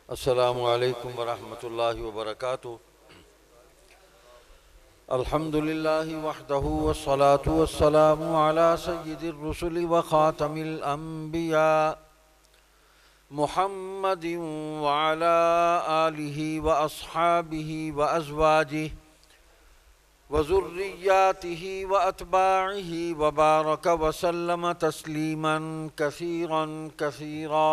السلام علیکم ورحمۃ اللہ وبرکاتہ۔ الحمد للہ وحدہ والصلاة والسلام علی سید الرسل وخاتم الانبیاء محمد وعلی آلہ واصحابہ وازواجہ وذریاتہ واتباعہ وبارک وسلم تسلیما کثیرا کثیرا۔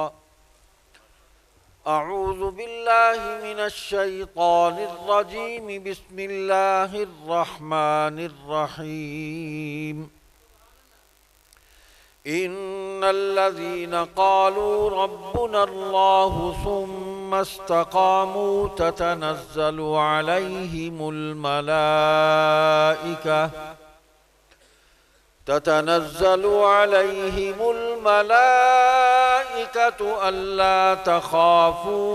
اعوذ باللہ من الشیطان الرجیم بسم اللہ الرحمن الرحیم۔ ان الذین قالوا ربنا اللہ ثم استقاموا تتنزل علیہم الملائكة ألا تخافوا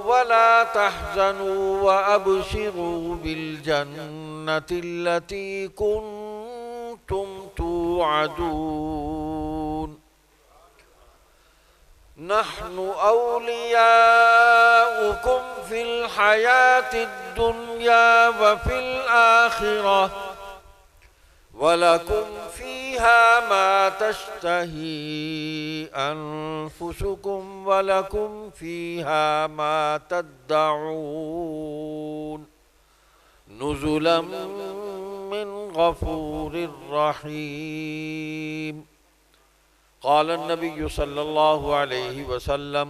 ولا تحزنوا وأبشروا بالجنة التي كنتم توعدون نحن أولياؤكم في الحياة الدنيا وفي الآخرة ولكم فيها ما تشتهي أنفسكم ولكم فيها ما تدعون نزلا من غفور رحيم۔ قال النبي صلى الله عليه وسلم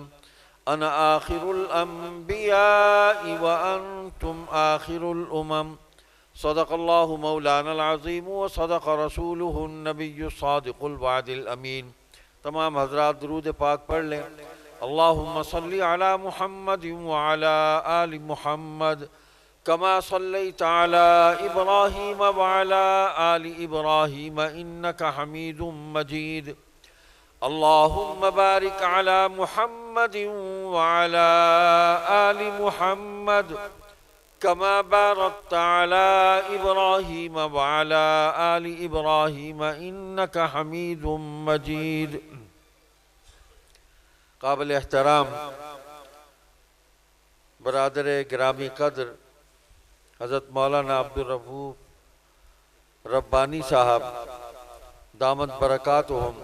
أنا آخر الأنبياء وأنتم آخر الأمم صدق الله مولانا العظيم وصدق رسوله النبي الصادق الوعد الأمين۔ تمام حضرات درود پاک پڑھ لیں۔ اللهم صل على محمد وعلى آل محمد كما صليت على إبراهيم وعلى آل إبراهيم إنك حميد مجيد۔ اللهم بارك على محمد وعلى آل محمد كما باركت على إبراهيم وعلى آل إبراهيم إنك حميد مجيد۔ قابل احترام برادر گرامی قدر حضرت مولانا عبدالرؤوف ربانی صاحب دامت برکاتہم،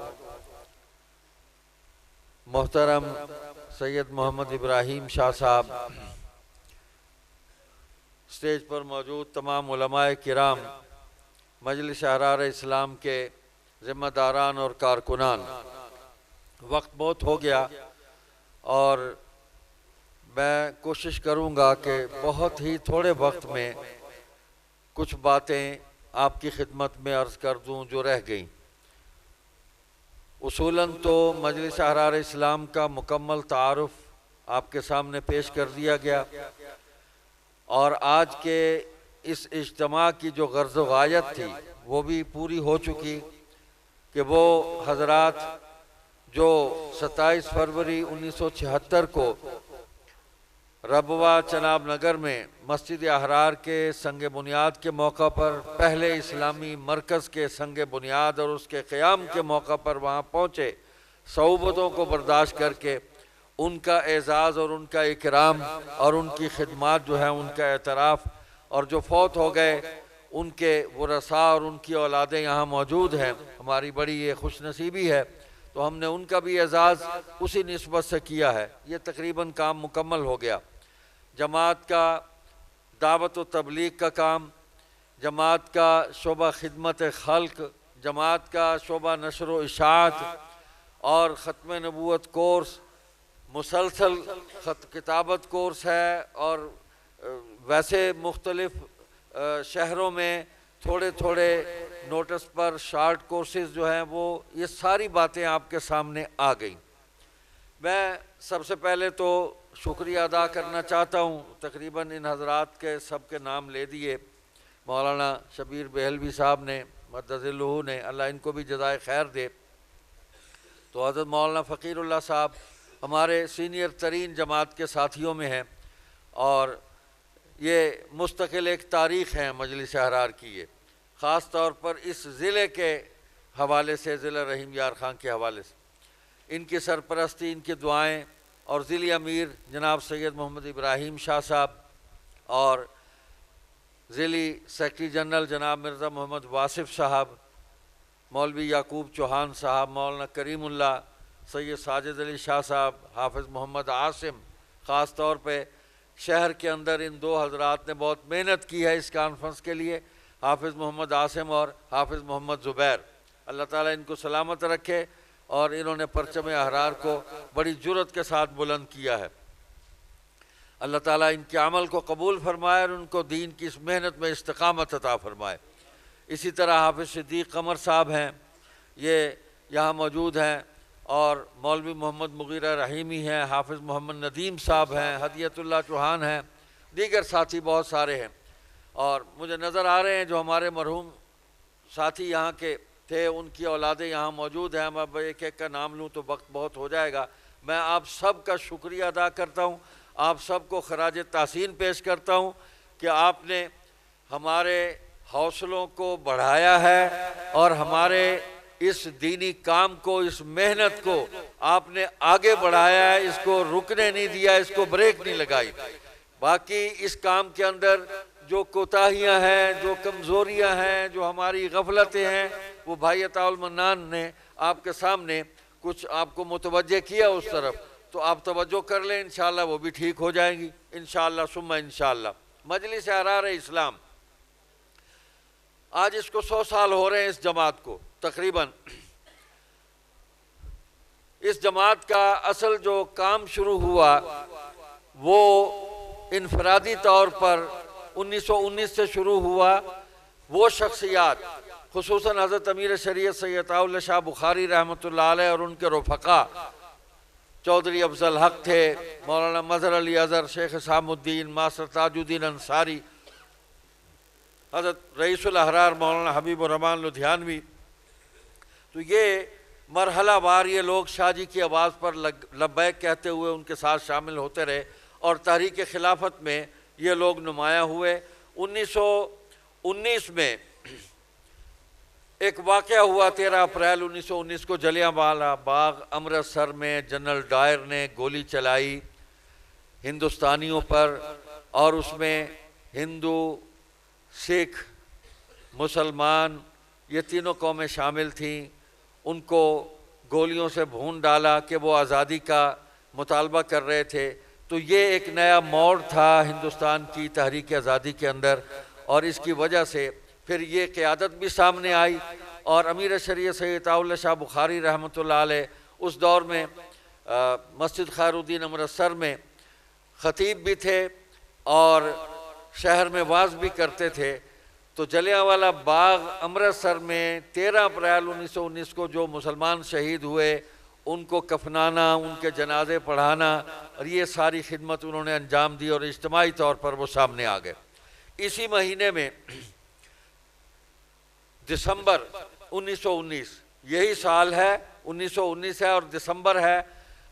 محترم سید محمد ابراہیم شاہ صاحب، اسٹیج پر موجود تمام علماء کرام، مجلس احرار اسلام کے ذمہ داران اور کارکنان، وقت بہت ہو گیا اور میں کوشش کروں گا کہ بہت ہی تھوڑے وقت میں کچھ باتیں آپ کی خدمت میں عرض کر دوں جو رہ گئیں۔ اصولاً تو مجلس احرار اسلام کا مکمل تعارف آپ کے سامنے پیش کر دیا گیا، اور آج کے اس اجتماع کی جو غرض و غایت تھی وہ بھی پوری ہو چکی کہ وہ حضرات جو 27 فروری 1976 کو ربوہ چناب نگر میں مسجد احرار کے سنگ بنیاد کے موقع پر، پہلے اسلامی مرکز کے سنگ بنیاد اور اس کے قیام کے موقع پر وہاں پہنچے، صعوبتوں کو برداشت کر کے ان کا اعزاز اور ان کا اکرام اور ان کی خدمات جو ہیں ان کا اعتراف، اور جو فوت ہو گئے ان کے ورثاء اور ان کی اولادیں یہاں موجود ہیں، ہماری بڑی یہ خوش نصیبی ہے، تو ہم نے ان کا بھی اعزاز اسی نسبت سے کیا ہے۔ یہ تقریباً کام مکمل ہو گیا۔ جماعت کا دعوت و تبلیغ کا کام، جماعت کا شعبہ خدمت خلق، جماعت کا شعبہ نشر و اشاعت اور ختم نبوت کورس، مسلسل کتابت کورس ہے، اور ویسے مختلف شہروں میں تھوڑے تھوڑے نوٹس پر شارٹ کورسز جو ہیں وہ یہ ساری باتیں آپ کے سامنے آ گئیں۔ میں سب سے پہلے تو شکریہ ادا کرنا چاہتا ہوں، تقریباً ان حضرات کے سب کے نام لے دیے، مولانا شبیر بہلوی صاحب نے، مدظلہ نے، اللہ ان کو بھی جزائے خیر دے، تو حضرت مولانا فقیر اللہ صاحب ہمارے سینئر ترین جماعت کے ساتھیوں میں ہیں، اور یہ مستقل ایک تاریخ ہے مجلس احرار کی۔ یہ خاص طور پر اس ضلع کے حوالے سے، ضلع رحیم یار خان کے حوالے سے، ان کی سرپرستی، ان کی دعائیں، اور ضلعی امیر جناب سید محمد ابراہیم شاہ صاحب اور ضلعی سیکرٹری جنرل جناب مرزا محمد واصف صاحب، مولوی یعقوب چوہان صاحب، مولانا کریم اللہ، سید ساجد علی شاہ صاحب، حافظ محمد عاصم، خاص طور پہ شہر کے اندر ان دو حضرات نے بہت محنت کی ہے اس کانفرنس کے لیے، حافظ محمد عاصم اور حافظ محمد زبیر۔ اللہ تعالیٰ ان کو سلامت رکھے، اور انہوں نے پرچم احرار کو بڑی جرأت کے ساتھ بلند کیا ہے۔ اللہ تعالیٰ ان کے عمل کو قبول فرمائے اور ان کو دین کی اس محنت میں استقامت عطا فرمائے۔ اسی طرح حافظ صدیق قمر صاحب ہیں، یہ یہاں موجود ہیں، اور مولوی محمد مغیرہ رحیمی ہیں، حافظ محمد ندیم صاحب ہیں، ہدیت اللہ چوہان ہیں، دیگر ساتھی بہت سارے ہیں، اور مجھے نظر آ رہے ہیں جو ہمارے مرحوم ساتھی یہاں کے تھے، ان کی اولادیں یہاں موجود ہیں۔ میں ایک ایک کا نام لوں تو وقت بہت ہو جائے گا۔ میں آپ سب کا شکریہ ادا کرتا ہوں، آپ سب کو خراج تحسین پیش کرتا ہوں کہ آپ نے ہمارے حوصلوں کو بڑھایا ہے، اور ہمارے اس دینی کام کو، اس محنت کو آپ نے آگے بڑھایا ہے، اس کو رکنے نہیں دیا، اس کو بریک نہیں لگائی۔ باقی اس کام کے اندر جو کوتاہیاں ہیں، جو کمزوریاں ہیں، جو ہماری غفلتیں ہیں، وہ بھائی عطا المنان نے آپ کے سامنے کچھ آپ کو متوجہ کیا اس طرف، تو آپ توجہ کر لیں، انشاءاللہ وہ بھی ٹھیک ہو جائیں گی انشاءاللہ ثم انشاءاللہ۔ مجلس احرار اسلام، آج اس کو 100 سال ہو رہے ہیں اس جماعت کو تقریباً۔ اس جماعت کا اصل جو کام شروع ہوا وہ انفرادی طور پر 1919 سے شروع ہوا۔ وہ شخصیات، خصوصاً حضرت امیر شریعت سید عطا اللہ شاہ بخاری رحمۃ اللہ علیہ اور ان کے رفقا، چودھری افضل حق تھے، مولانا مظہر علی اظہر، شیخ اسحام الدین، ماسٹر تاج الدین انصاری، حضرت رئیس الاحرار مولانا حبیب الرحمن لدھیانوی، تو یہ مرحلہ وار یہ لوگ شاہ جی کی آواز پر لبیک کہتے ہوئے ان کے ساتھ شامل ہوتے رہے، اور تحریک خلافت میں یہ لوگ نمایاں ہوئے۔ 1919 میں ایک واقعہ ہوا، 13 اپریل 1919 کو جلیاں والا باغ امرتسر میں جنرل ڈائر نے گولی چلائی ہندوستانیوں پر، اور اس میں ہندو، سکھ، مسلمان، یہ تینوں قومیں شامل تھیں۔ ان کو گولیوں سے بھون ڈالا کہ وہ آزادی کا مطالبہ کر رہے تھے۔ تو یہ ایک نیا موڑ تھا ہندوستان کی تحریک آزادی کے اندر، اور اس کی وجہ سے پھر یہ قیادت بھی سامنے آئی، اور امیر شریعت سید عطا اللہ شاہ بخاری رحمۃ اللہ علیہ اس دور میں مسجد خیر الدین امرتسر میں خطیب بھی تھے اور شہر میں واعظ بھی کرتے تھے۔ تو جلیانوالہ باغ امرتسر میں 13 اپریل 1919 کو جو مسلمان شہید ہوئے ان کو کفنانا، ان کے جنازے پڑھانا، اور یہ ساری خدمت انہوں نے انجام دی، اور اجتماعی طور پر وہ سامنے آ گئے۔ اسی مہینے میں دسمبر 1919، یہی سال ہے 1919 ہے اور دسمبر ہے،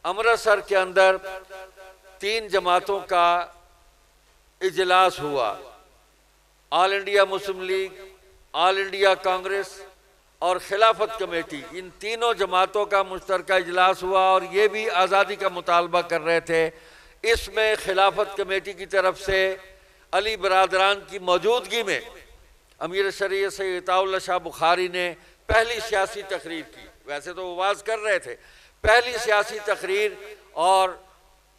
امرتسر کے اندر 3 جماعتوں کا اجلاس ہوا، آل انڈیا مسلم لیگ، آل انڈیا کانگریس اور خلافت کمیٹی، ان تینوں جماعتوں کا مشترکہ اجلاس ہوا، اور یہ بھی آزادی کا مطالبہ کر رہے تھے۔ اس میں خلافت کمیٹی کی طرف سے علی برادران کی موجودگی میں امیر شریعت سید عطا اللہ شاہ بخاری نے پہلی سیاسی تقریر کی۔ ویسے تو وہ واعظ کر رہے تھے، پہلی سیاسی تقریر، اور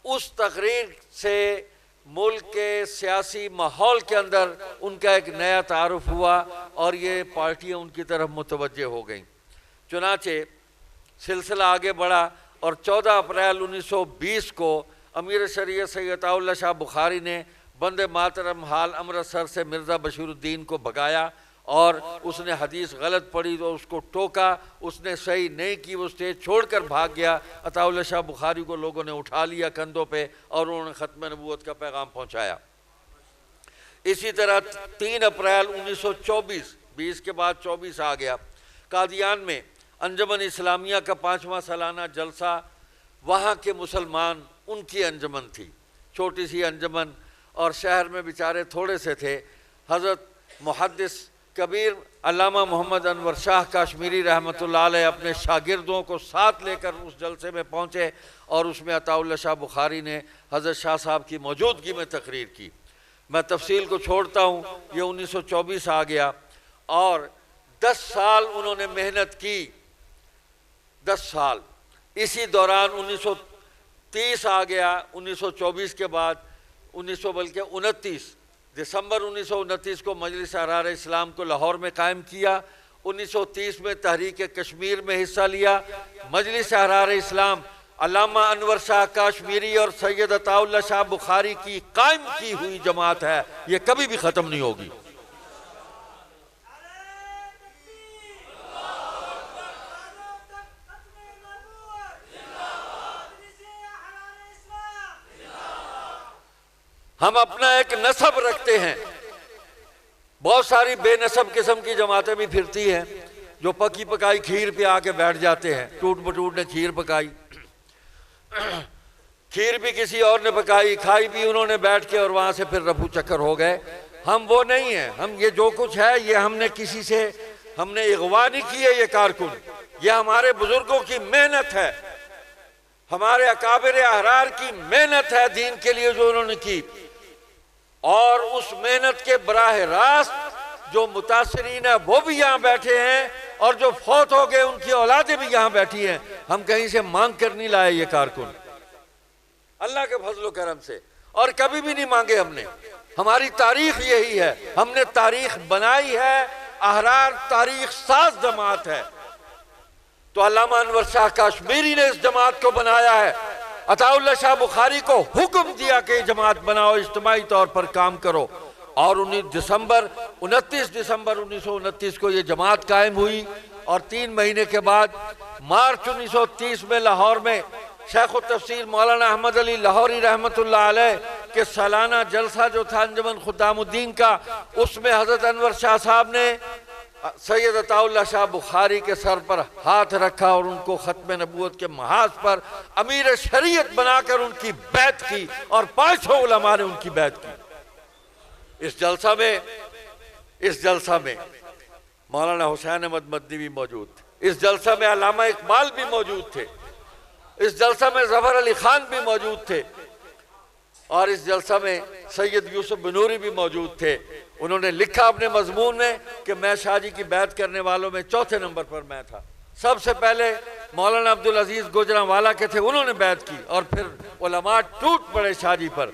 اس تقریر سے ملک کے سیاسی ماحول کے اندر ان کا ایک نیا تعارف ہوا، اور یہ پارٹیاں ان کی طرف متوجہ ہو گئیں۔ چنانچہ سلسلہ آگے بڑھا، اور 14 اپریل 1920 کو امیر شریعت سید عطا اللہ شاہ بخاری نے بندے ماترم حال امرتسر سے مرزا بشیر الدین کو بھگایا، اور اس نے حدیث غلط پڑھی تو اس کو ٹوکا، اس نے صحیح نہیں کی، وہ اسٹیج چھوڑ کر بھاگ گیا۔ عطا اللہ شاہ بخاری کو لوگوں نے اٹھا لیا کندھوں پہ، اور انہوں نے ختم نبوت کا پیغام پہنچایا۔ اسی طرح 3 اپریل 1924، 20 کے بعد 24 آ گیا، قادیان میں انجمن اسلامیہ کا 5واں سالانہ جلسہ، وہاں کے مسلمان، ان کی انجمن تھی، چھوٹی سی انجمن، اور شہر میں بیچارے تھوڑے سے تھے۔ حضرت محدث کبیر علامہ محمد انور شاہ کاشمیری رحمۃ اللہ علیہ اپنے شاگردوں کو ساتھ لے کر اس جلسے میں پہنچے اور اس میں عطا اللہ شاہ بخاری نے حضرت شاہ صاحب کی موجودگی میں تقریر کی۔ میں تفصیل کو چھوڑتا ہوں، یہ 1924 آ گیا اور 10 سال انہوں نے محنت کی، 10 سال۔ اسی دوران 1930 آ گیا، 1924 کے بعد 29 دسمبر 1929 کو مجلس احرار اسلام کو لاہور میں قائم کیا۔ 1930 میں تحریک کشمیر میں حصہ لیا۔ مجلس احرار اسلام علامہ انور شاہ کاشمیری اور سید عطا اللہ شاہ بخاری کی قائم کی ہوئی جماعت ہے، یہ کبھی بھی ختم نہیں ہوگی۔ ہم اپنا ایک نسب رکھتے ہیں، بہت ساری بے نسب قسم کی جماعتیں بھی پھرتی ہیں جو پکی پکائی کھیر پہ آ کے بیٹھ جاتے ہیں۔ ٹوٹ بٹوٹ نے کھیر پکائی، کھیر بھی کسی اور نے پکائی، کھائی بھی انہوں نے بیٹھ کے اور وہاں سے پھر رفو چکر ہو گئے۔ ہم وہ نہیں ہیں، ہم یہ جو کچھ ہے یہ ہم نے کسی سے ہم نے اغوا نہیں کی ہے، یہ کارکن یہ ہمارے بزرگوں کی محنت ہے، ہمارے اکابر احرار کی محنت ہے دین کے لیے جو انہوں نے کی، اور اس محنت کے براہ راست جو متاثرین ہیں وہ بھی یہاں بیٹھے ہیں اور جو فوت ہو گئے ان کی اولادیں بھی یہاں بیٹھی ہیں۔ ہم کہیں سے مانگ کر نہیں لائے یہ کارکن، اللہ کے فضل و کرم سے، اور کبھی بھی نہیں مانگے ہم نے۔ ہماری تاریخ یہی ہے، ہم نے تاریخ بنائی ہے، احرار تاریخ ساز جماعت ہے۔ تو علامہ انور شاہ کاشمیری نے اس جماعت کو بنایا ہے، عطا اللہ شاہ بخاری کو حکم دیا کہ جماعت بناؤ، اجتماعی طور پر کام کرو، اور 29 دسمبر 1929 کو یہ جماعت قائم ہوئی، اور 3 مہینے کے بعد مارچ 1930 میں لاہور میں شیخ التفسیر مولانا احمد علی لاہوری رحمۃ اللہ علیہ کے سالانہ جلسہ جو تھا انجمن خدام الدین کا، اس میں حضرت انور شاہ صاحب نے سید عطا اللہ شاہ بخاری کے سر پر ہاتھ رکھا اور ان کو ختم نبوت کے محاذ پر امیر شریعت بنا کر ان کی بیعت کی، اور 500 علماء نے ان کی بیعت کی۔ اس جلسہ میں مولانا حسین احمد مدنی بھی موجود تھے، اس جلسہ میں علامہ اقبال بھی موجود تھے، اس جلسہ میں ظفر علی خان بھی موجود تھے، اور اس جلسہ میں سید یوسف بنوری بھی موجود تھے۔ انہوں نے لکھا اپنے مضمون میں کہ میں شاہ جی کی بیعت کرنے والوں میں 4تھے نمبر پر میں تھا۔ سب سے پہلے مولانا عبدالعزیز گوجرانوالا کے تھے، انہوں نے بیعت کی، اور پھر علماء ٹوٹ پڑے شاہ جی پر۔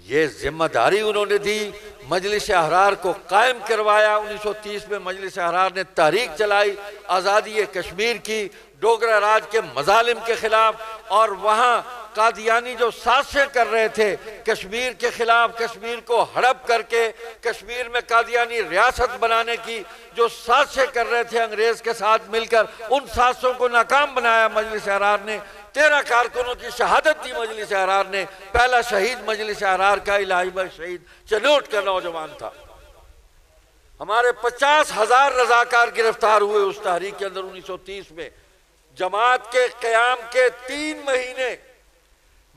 یہ ذمہ داری انہوں نے دی، مجلس احرار کو قائم کروایا۔ 1930 میں مجلس احرار نے تحریک چلائی، آزادی کشمیر کی، ڈوگرا راج کے مظالم کے خلاف، اور وہاں قادیانی جو سازشیں کر رہے تھے کشمیر کے خلاف، کشمیر کو ہڑپ کر کے کشمیر میں قادیانی ریاست بنانے کی جو سازشیں کر رہے تھے انگریز کے ساتھ مل کر، ان سازشوں کو ناکام بنایا مجلس احرار نے۔ 13 کارکنوں کی شہادت دی مجلس احرار نے۔ پہلا شہید مجلس احرار کا الہی بخش شہید چنوٹ کا نوجوان تھا۔ ہمارے 50,000 رضاکار گرفتار ہوئے اس تحریک کے اندر 1930 میں۔ جماعت کے قیام کے 3 مہینے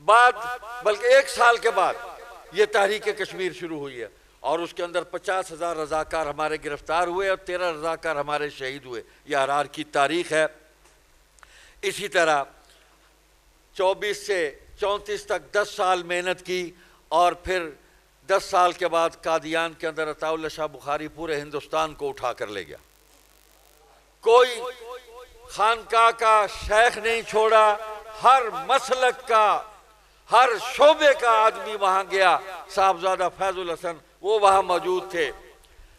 بعد، بلکہ 1 سال کے بعد یہ تحریک کشمیر شروع ہوئی ہے، اور اس کے اندر 50,000 رضاکار ہمارے گرفتار ہوئے اور 13 رضاکار ہمارے شہید ہوئے۔ یہ احرار کی تاریخ ہے۔ اسی طرح 24 سے 34 تک 10 سال محنت کی، اور پھر 10 سال کے بعد قادیان کے اندر عطا اللہ شاہ بخاری پورے ہندوستان کو اٹھا کر لے گیا۔ کوئی خانقاہ کا شیخ نہیں چھوڑا، ہر مسلک کا، ہر شعبے کا آدمی وہاں گیا۔ صاحبزادہ فیض الحسن وہ وہاں موجود تھے۔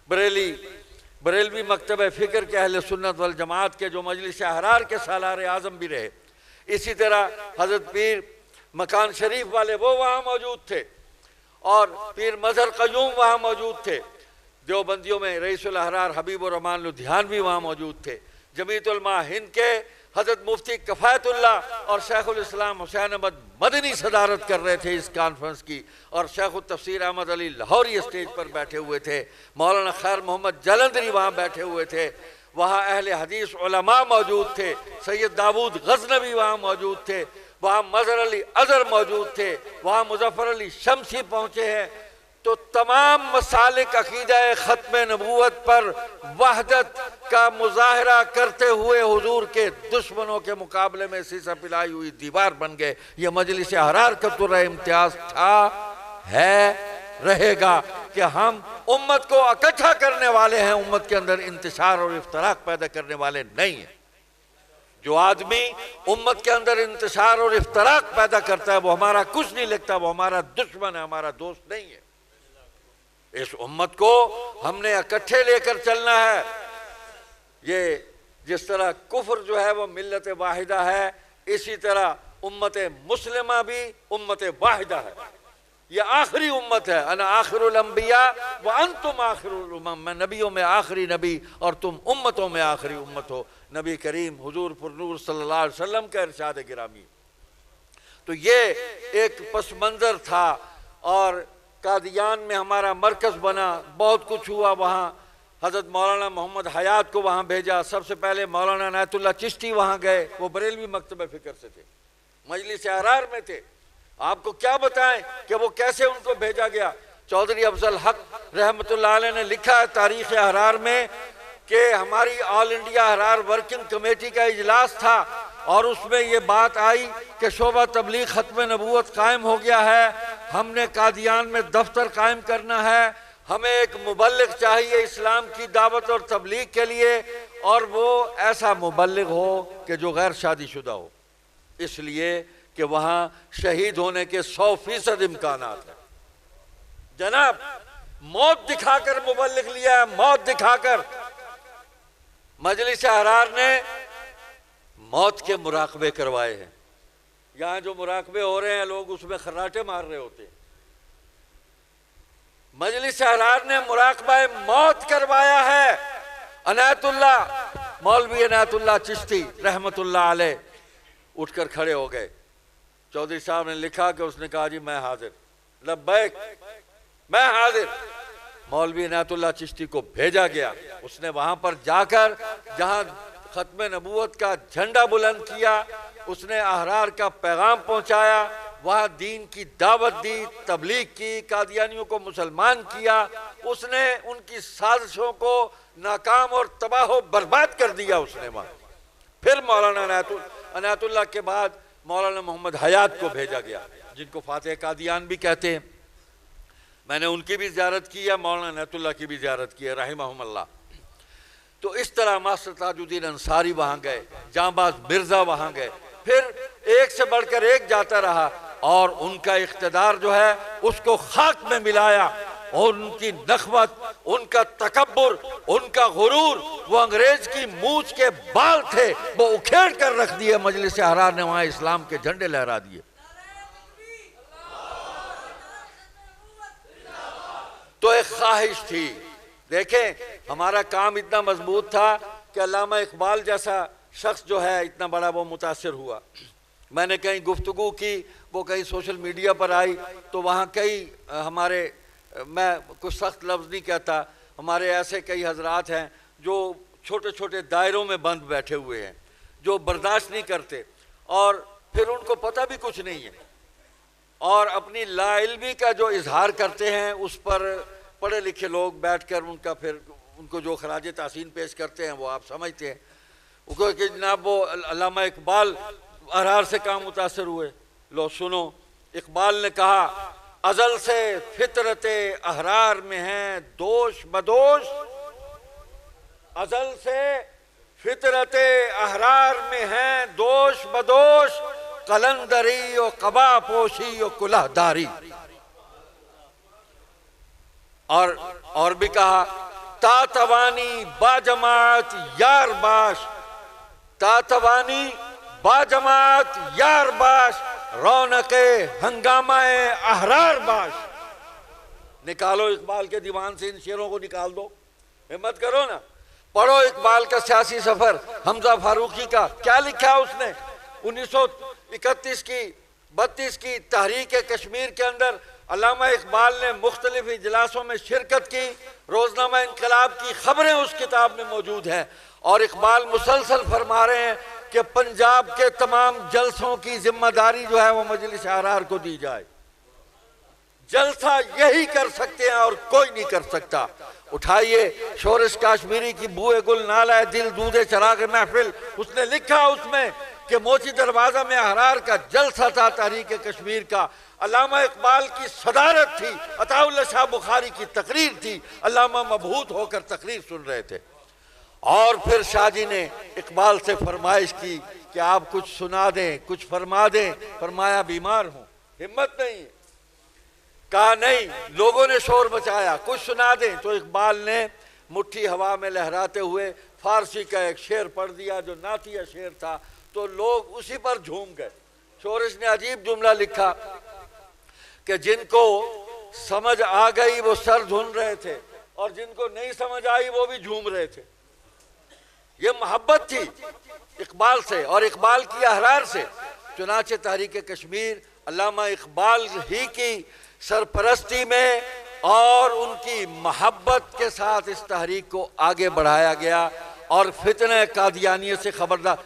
بریلوی مکتبہ فکر کے اہل سنت والجماعت کے جو مجلس احرار کے سالار اعظم بھی رہے۔ اسی طرح حضرت پیر مکان شریف والے وہ وہاں موجود تھے، اور پیر مظہر قیوم وہاں موجود تھے۔ دیوبندیوں میں رئیس الاحرار حبیب الرحمن لدھیانوی وہاں موجود تھے۔ جمعیت علماء ہند کے حضرت مفتی کفایت اللہ اور شیخ الاسلام حسین احمد مدنی صدارت کر رہے تھے اس کانفرنس کی، اور شیخ التفسیر احمد علی لاہوری اسٹیج پر بیٹھے ہوئے تھے۔ مولانا خیر محمد جلندری وہاں بیٹھے ہوئے تھے۔ وہاں اہل حدیث علماء موجود تھے۔ سید داود غزنوی وہاں موجود تھے، وہاں مظہر علی اظہر موجود تھے، وہاں مظفر علی شمسی پہنچے ہیں۔ تو تمام مسالک عقیدہ ختم نبوت پر وحدت کا مظاہرہ کرتے ہوئے حضور کے دشمنوں کے مقابلے میں سیسا پلائی ہوئی دیوار بن گئے۔ یہ مجلس احرار کا تو امتیاز تھا، ہے، رہے گا کہ ہم امت کو اکٹھا کرنے والے ہیں، امت کے اندر انتشار اور افتراق پیدا کرنے والے نہیں ہیں۔ جو آدمی امت کے اندر انتشار اور افتراق پیدا کرتا ہے وہ ہمارا کچھ نہیں لگتا، وہ ہمارا دشمن ہے، ہمارا دوست نہیں ہے۔ اس امت کو ہم نے اکٹھے لے کر چلنا ہے۔ یہ جس طرح کفر جو ہے وہ ملت واحدہ ہے، اسی طرح امت مسلمہ بھی امت واحدہ ہے۔ یہ آخری امت ہے، انا آخر الانبیاء وانتم آخر الامم، میں نبیوں میں آخری نبی اور تم امتوں میں آخری امت ہو۔ نبی کریم حضور پر نور صلی اللہ علیہ وسلم کا ارشاد گرامی۔ تو یہ ایک پس منظر تھا، اور قادیان میں ہمارا مرکز بنا، بہت کچھ ہوا وہاں۔ حضرت مولانا محمد حیات کو وہاں بھیجا، سب سے پہلے مولانا عنایت اللہ چشتی وہاں گئے، وہ بریلوی مکتبہ فکر سے تھے، مجلس احرار میں تھے۔ آپ کو کیا بتائیں کہ وہ کیسے ان کو بھیجا گیا۔ چودھری افضل حق رحمۃ اللہ علیہ نے لکھا ہے تاریخ احرار میں کہ ہماری آل انڈیا احرار ورکنگ کمیٹی کا اجلاس تھا، اور اس میں یہ بات آئی کہ شعبہ تبلیغ ختم نبوت قائم ہو گیا ہے، ہم نے قادیان میں دفتر قائم کرنا ہے، ہمیں ایک مبلغ چاہیے اسلام کی دعوت اور تبلیغ کے لیے، اور وہ ایسا مبلغ ہو کہ جو غیر شادی شدہ ہو، اس لیے کہ وہاں شہید ہونے کے 100% امکانات ہیں۔ جناب موت دکھا کر مبلغ لیا ہے، موت دکھا کر۔ مجلس احرار نے موت کے مراقبے کروائے ہیں۔ یہاں جو مراقبے ہو رہے ہیں لوگ اس میں خراٹے مار رہے ہوتے ہیں۔ مجلس احرار نے مراقبہ موت کروایا ہے۔ عنایت اللہ، مولوی عنایت اللہ چشتی رحمت اللہ علیہ اٹھ کر کھڑے ہو گئے۔ چودھری صاحب نے لکھا کہ اس نے کہا جی میں حاضر، لبیک، میں حاضر۔ مولوی عنایت اللہ چشتی کو بھیجا گیا، اس نے وہاں پر جا کر جہاں ختم نبوت کا جھنڈا بلند کیا، اس نے احرار کا پیغام پہنچایا، وہاں دین کی دعوت دی، تبلیغ کی، قادیانیوں کو مسلمان کیا، اس نے ان کی سازشوں کو ناکام اور تباہ و برباد کر دیا اس نے وہاں۔ پھر مولانا عنایت اللہ کے بعد مولانا محمد حیات کو بھیجا گیا، جن کو فاتح قادیان بھی کہتے ہیں۔ میں نے ان کی بھی زیارت کی ہے، مولانا عنایت اللہ کی بھی زیارت کی ہے رحمہم اللہ۔ تو اس طرح ماسٹر تاج الدین انصاری وہاں گئے، جاں باز مرزا وہاں گئے، پھر ایک سے بڑھ کر ایک جاتا رہا، اور ان کا اقتدار جو ہے اس کو خاک میں ملایا، اور ان کی نخوت، ان کا تکبر، ان کا غرور، وہ انگریز کی مونچھ کے بال تھے، وہ اکھیڑ کر رکھ دیے۔ مجلس احرار نے وہاں اسلام کے جھنڈے لہرا دیے۔ تو ایک خواہش تھی، دیکھیں ہمارا کام اتنا مضبوط تھا کہ علامہ اقبال جیسا شخص جو ہے اتنا بڑا وہ متاثر ہوا۔ میں نے کہیں گفتگو کی، وہ کہیں سوشل میڈیا پر آئی، تو وہاں کئی ہمارے، میں کچھ سخت لفظ نہیں کہتا، ہمارے ایسے کئی حضرات ہیں جو چھوٹے چھوٹے دائروں میں بند بیٹھے ہوئے ہیں، جو برداشت نہیں کرتے، اور پھر ان کو پتہ بھی کچھ نہیں ہے، اور اپنی لا علمی کا جو اظہار کرتے ہیں اس پر پڑھے لکھے لوگ بیٹھ کر ان کا پھر ان کو جو خراج تحسین پیش کرتے ہیں وہ آپ سمجھتے ہیں کہ جناب وہ علامہ اقبال احرار سے کہاں متاثر ہوئے۔ لو سنو، اقبال نے کہا ازل سے فطرت احرار میں ہیں دوش بدوش، ازل سے فطرت احرار میں ہیں دوش بدوش، قلندری و قبا پوشی و کلہ داری۔ اور بھی کہا تا توانی با جماعت یار باش، تا توانی با جماعت یار باش، رونق ہنگامہ احرار باش۔ نکالو اقبال کے دیوان سے ان شعروں کو نکال دو، ہمت کرو نا، پڑھو اقبال کا سیاسی سفر، حمزہ فاروقی کا کیا لکھا اس نے 1931 کی 32 کی تحریک کشمیر کے اندر۔ علامہ اقبال نے مختلف اجلاسوں میں شرکت کی، روزنامہ انقلاب کی خبریں اس کتاب میں موجود ہیں، اور اقبال مسلسل فرما رہے ہیں کہ پنجاب کے تمام جلسوں کی ذمہ داری جو ہے وہ مجلس احرار کو دی جائے، جلسہ یہی کر سکتے ہیں اور کوئی نہیں کر سکتا۔ اٹھائیے شورش کاشمیری کی بوئے گل نالہ دل دودے چراغ محفل، اس نے لکھا اس میں کہ موچی دروازہ میں احرار کا جلسہ تھا تحریک کشمیر کا، علامہ اقبال کی صدارت تھی، عطا اللہ شاہ بخاری کی تقریر تھی، علامہ مبہوت ہو کر تقریر سن رہے تھے۔ اور پھر شاہ جی نے اقبال سے فرمائش کی کہ آپ کچھ سنا دیں، کچھ فرما دیں۔ فرمایا بیمار ہوں، ہمت نہیں ہے۔ کہا نہیں، لوگوں نے شور مچایا، کچھ سنا دیں۔ تو اقبال نے مٹھی ہوا میں لہراتے ہوئے فارسی کا ایک شعر پڑھ دیا جو نعتیہ شعر تھا، تو لوگ اسی پر جھوم گئے۔ شورش نے عجیب جملہ لکھا کہ جن کو سمجھ آ گئی وہ سر دھن رہے تھے اور جن کو نہیں سمجھ آئی وہ بھی جھوم رہے تھے۔ یہ محبت تھی اقبال سے اور اقبال کی احرار سے۔ چنانچہ تحریک کشمیر علامہ اقبال ہی کی سرپرستی میں اور ان کی محبت کے ساتھ اس تحریک کو آگے بڑھایا گیا، اور فتنہ قادیانیت سے خبردار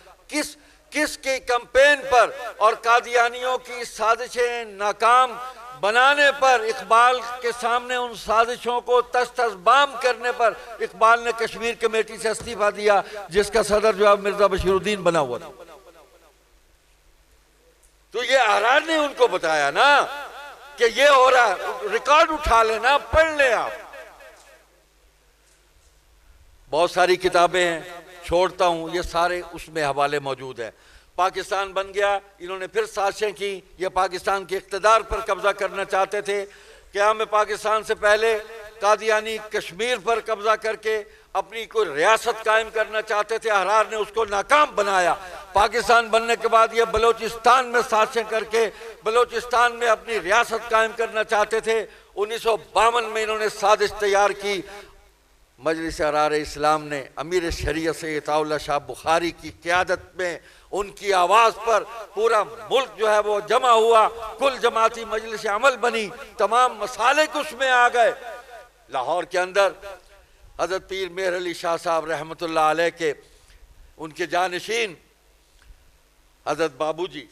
کس کی کمپین پر اور قادیانیوں کی سازشیں ناکام بنانے پر، اقبال کے سامنے ان سازشوں کو تس تس بام کرنے پر اقبال نے کشمیر کمیٹی سے استعفیٰ دیا، جس کا صدر جو اب مرزا بشیر الدین بنا ہوا تھا۔ تو یہ احرار نے ان کو بتایا نا کہ یہ ہو رہا ہے، ریکارڈ اٹھا لینا، پڑھ لیں آپ۔ بہت ساری کتابیں ہیں، چھوڑتا ہوں، یہ سارے اس میں حوالے موجود ہیں۔ پاکستان بن گیا، انہوں نے پھر سازشیں کی، یہ پاکستان کے اقتدار پر قبضہ کرنا چاہتے تھے۔ قیام پاکستان سے پہلے قادیانی کشمیر پر قبضہ کر کے اپنی کوئی ریاست قائم کرنا چاہتے تھے، احرار نے اس کو ناکام بنایا۔ پاکستان بننے کے بعد یہ بلوچستان میں سازشیں کر کے بلوچستان میں اپنی ریاست قائم کرنا چاہتے تھے۔ 1952 میں انہوں نے سازش تیار کی۔ مجلس احرار اسلام نے امیر شریعت سید عطا اللہ شاہ بخاری کی قیادت میں ان کی آواز پر پورا ملک جو ہے وہ جمع ہوا، کل جماعتی مجلس عمل بنی، تمام مسالک اس میں آ گئے۔ لاہور کے اندر حضرت پیر مہر علی شاہ صاحب رحمۃ اللہ علیہ کے ان کے جانشین حضرت بابو جی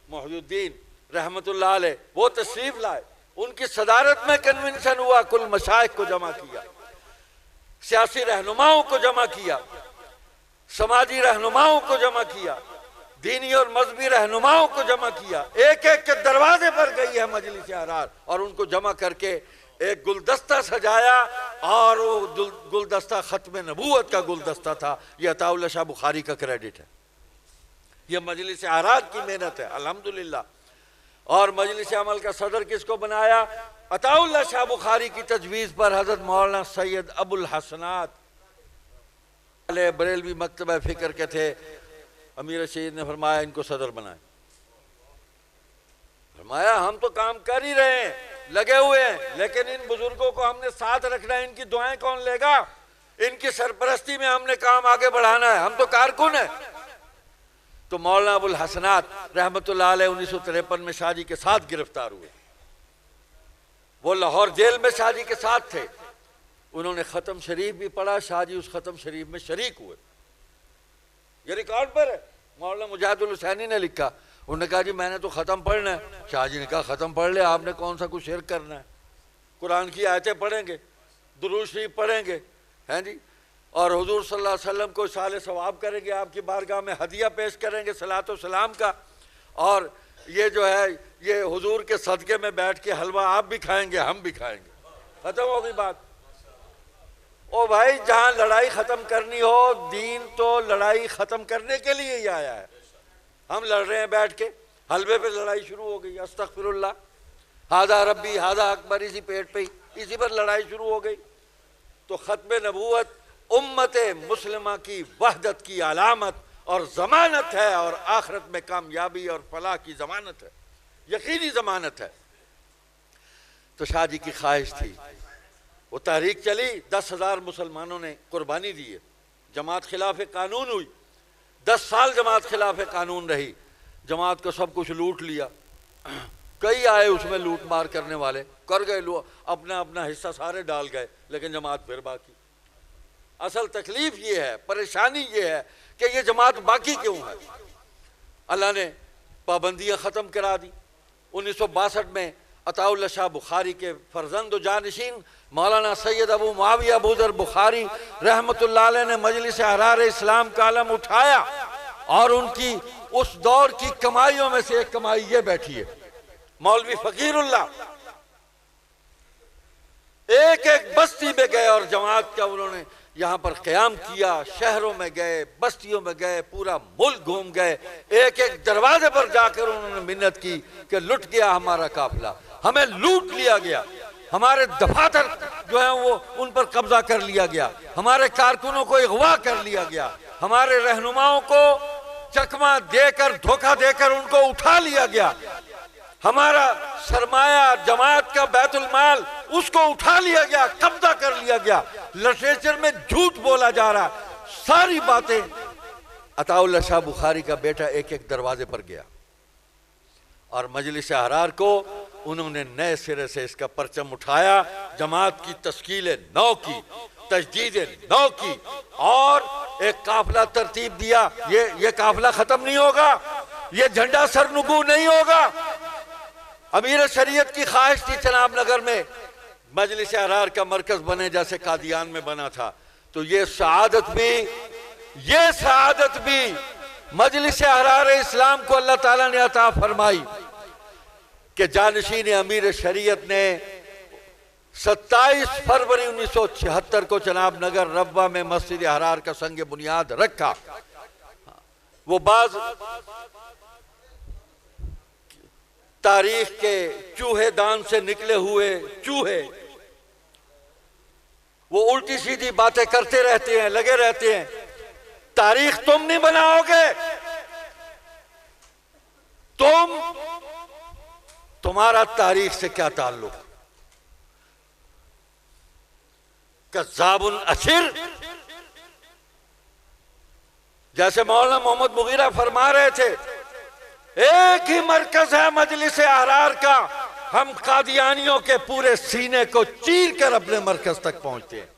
محی الدین رحمۃ اللہ علیہ وہ تشریف لائے، ان کی صدارت میں کنونشن ہوا، کل مشائخ کو جمع کیا، سیاسی رہنماؤں کو جمع کیا، سماجی رہنماؤں کو جمع کیا، دینی اور مذہبی رہنماؤں کو جمع کیا۔ ایک ایک کے دروازے پر گئی ہے مجلس احرار، اور ان کو جمع کر کے ایک گلدستہ سجایا، اور وہ گلدستہ ختم نبوت کا گلدستہ تھا۔ یہ عطا اللہ شاہ بخاری کا کریڈٹ ہے، یہ مجلس احرار کی محنت ہے الحمدللہ۔ اور مجلس عمل کا صدر کس کو بنایا؟ عطا اللہ شاہ بخاری کی تجویز پر حضرت مولانا سید ابو الحسنات بریلوی مکتبہ فکر کے تھے۔ امیر رشید نے فرمایا ان کو صدر بنائے۔ فرمایا ہم تو کام کر ہی رہے ہیں، لگے ہوئے ہیں، لیکن ان بزرگوں کو ہم نے ساتھ رکھنا ہے، ان کی دعائیں کون لے گا؟ ان کی سرپرستی میں ہم نے کام آگے بڑھانا ہے، ہم تو کارکن ہیں۔ تو مولانا ابو الحسنات رحمۃ اللہ علیہ 1953 میں شاہ جی کے ساتھ گرفتار ہوئے، وہ لاہور جیل میں شاہ جی کے ساتھ تھے۔ انہوں نے ختم شریف بھی پڑھا، شاہ جی اس ختم شریف میں شریک ہوئے، یہ ریکارڈ پر ہے۔ مولانا مجاہد الحسینی نے لکھا، انہوں نے کہا جی میں نے تو ختم پڑھنا ہے۔ شاہ جی نے کہا ختم پڑھ لے، آپ نے کون سا کچھ شرک کرنا ہے؟ قرآن کی آیتیں پڑھیں گے، درود شریف پڑھیں گے، ہیں جی، اور حضور صلی اللہ علیہ وسلم کو اصال ثواب کریں گے، آپ کی بارگاہ میں ہدیہ پیش کریں گے صلاۃ و سلام کا، اور یہ جو ہے یہ حضور کے صدقے میں بیٹھ کے حلوہ آپ بھی کھائیں گے، ہم بھی کھائیں گے، ختم ہو گئی بات۔ او بھائی جہاں لڑائی ختم کرنی ہو، دین تو لڑائی ختم کرنے کے لیے ہی آیا ہے۔ ہم لڑ رہے ہیں بیٹھ کے، حلوے پہ لڑائی شروع ہو گئی، استغفر اللہ، ہاذا ربی ہاذا اکبر، اسی پیٹ پہ ہی اسی پر لڑائی شروع ہو گئی۔ تو ختم نبوت امت مسلمہ کی وحدت کی علامت اور ضمانت ہے، اور آخرت میں کامیابی اور فلاح کی ضمانت ہے، یقینی ضمانت ہے۔ تو شاہ جی کی خواہش تھی، وہ تحریک چلی، 10,000 مسلمانوں نے قربانی دی ہے، جماعت خلاف قانون ہوئی، 10 سال جماعت خلاف قانون رہی، جماعت کو سب کچھ لوٹ لیا، کئی آئے اس میں لوٹ مار کرنے والے، کر گئے لوگ اپنا اپنا حصہ سارے ڈال گئے، لیکن جماعت پھر باقی۔ اصل تکلیف یہ ہے، پریشانی یہ ہے کہ یہ جماعت باقی کیوں ہے؟ اللہ نے پابندیاں ختم کرا دی۔ 1962 میں عطا اللہ شاہ بخاری کے فرزند و جانشین مولانا سید ابو معاویہ ابو ذر بخاری رحمت اللہ علیہ نے مجلس احرار اسلام کا علم اٹھایا، اور ان کی اس دور کی کمائیوں میں سے ایک کمائی یہ بیٹھی ہے۔ مولوی فقیر اللہ ایک ایک بستی میں گئے اور جماعت کا انہوں نے یہاں پر قیام کیا، شہروں میں گئے، بستیوں میں گئے، پورا ملک گھوم گئے، ایک ایک دروازے پر جا کر انہوں نے منت کی کہ لٹ گیا ہمارا قافلہ، ہمیں لوٹ لیا گیا، ہمارے دفاتر جو ہیں وہ ان پر قبضہ کر لیا گیا، ہمارے کارکنوں کو اغوا کر لیا گیا، ہمارے رہنماؤں کو چکمہ دے کر دھوکہ دے کر ان کو اٹھا لیا گیا، ہمارا سرمایہ جماعت کا بیت المال اس کو اٹھا لیا گیا، قبضہ کر لیا گیا، لٹریچر میں جھوٹ بولا جا رہا، ساری باتیں۔ عطا اللہ شاہ بخاری کا بیٹا ایک ایک دروازے پر گیا اور مجلس احرار کو انہوں نے نئے سرے سے اس کا پرچم اٹھایا، جماعت کی تشکیل نو کی، تجدید نو کی، اور ایک قافلہ ترتیب دیا۔ یہ قافلہ ختم نہیں ہوگا، یہ جھنڈا سرنگو نہیں ہوگا۔ امیر شریعت کی خواہش تھی چناب نگر میں مجلس احرار کا مرکز بنے جیسے قادیان میں بنا تھا، تو یہ سعادت بھی مجلس احرار اسلام کو اللہ تعالیٰ نے عطا فرمائی کہ جانشین امیر شریعت نے 27 فروری 1976 کو چناب نگر ربوہ میں مسجد احرار کا سنگ بنیاد رکھا۔ وہ بعض تاریخ کے چوہے دان سے نکلے ہوئے چوہے وہ الٹی سیدھی باتیں کرتے رہتے ہیں، لگے رہتے ہیں۔ تاریخ تم نہیں بناؤ گے، تمہارا تاریخ سے کیا تعلق؟ کذاب اشر، جیسے مولانا محمد مغیرہ فرما رہے تھے، ایک ہی مرکز ہے مجلس احرار کا، ہم قادیانیوں کے پورے سینے کو چیر کر اپنے مرکز تک پہنچتے ہیں۔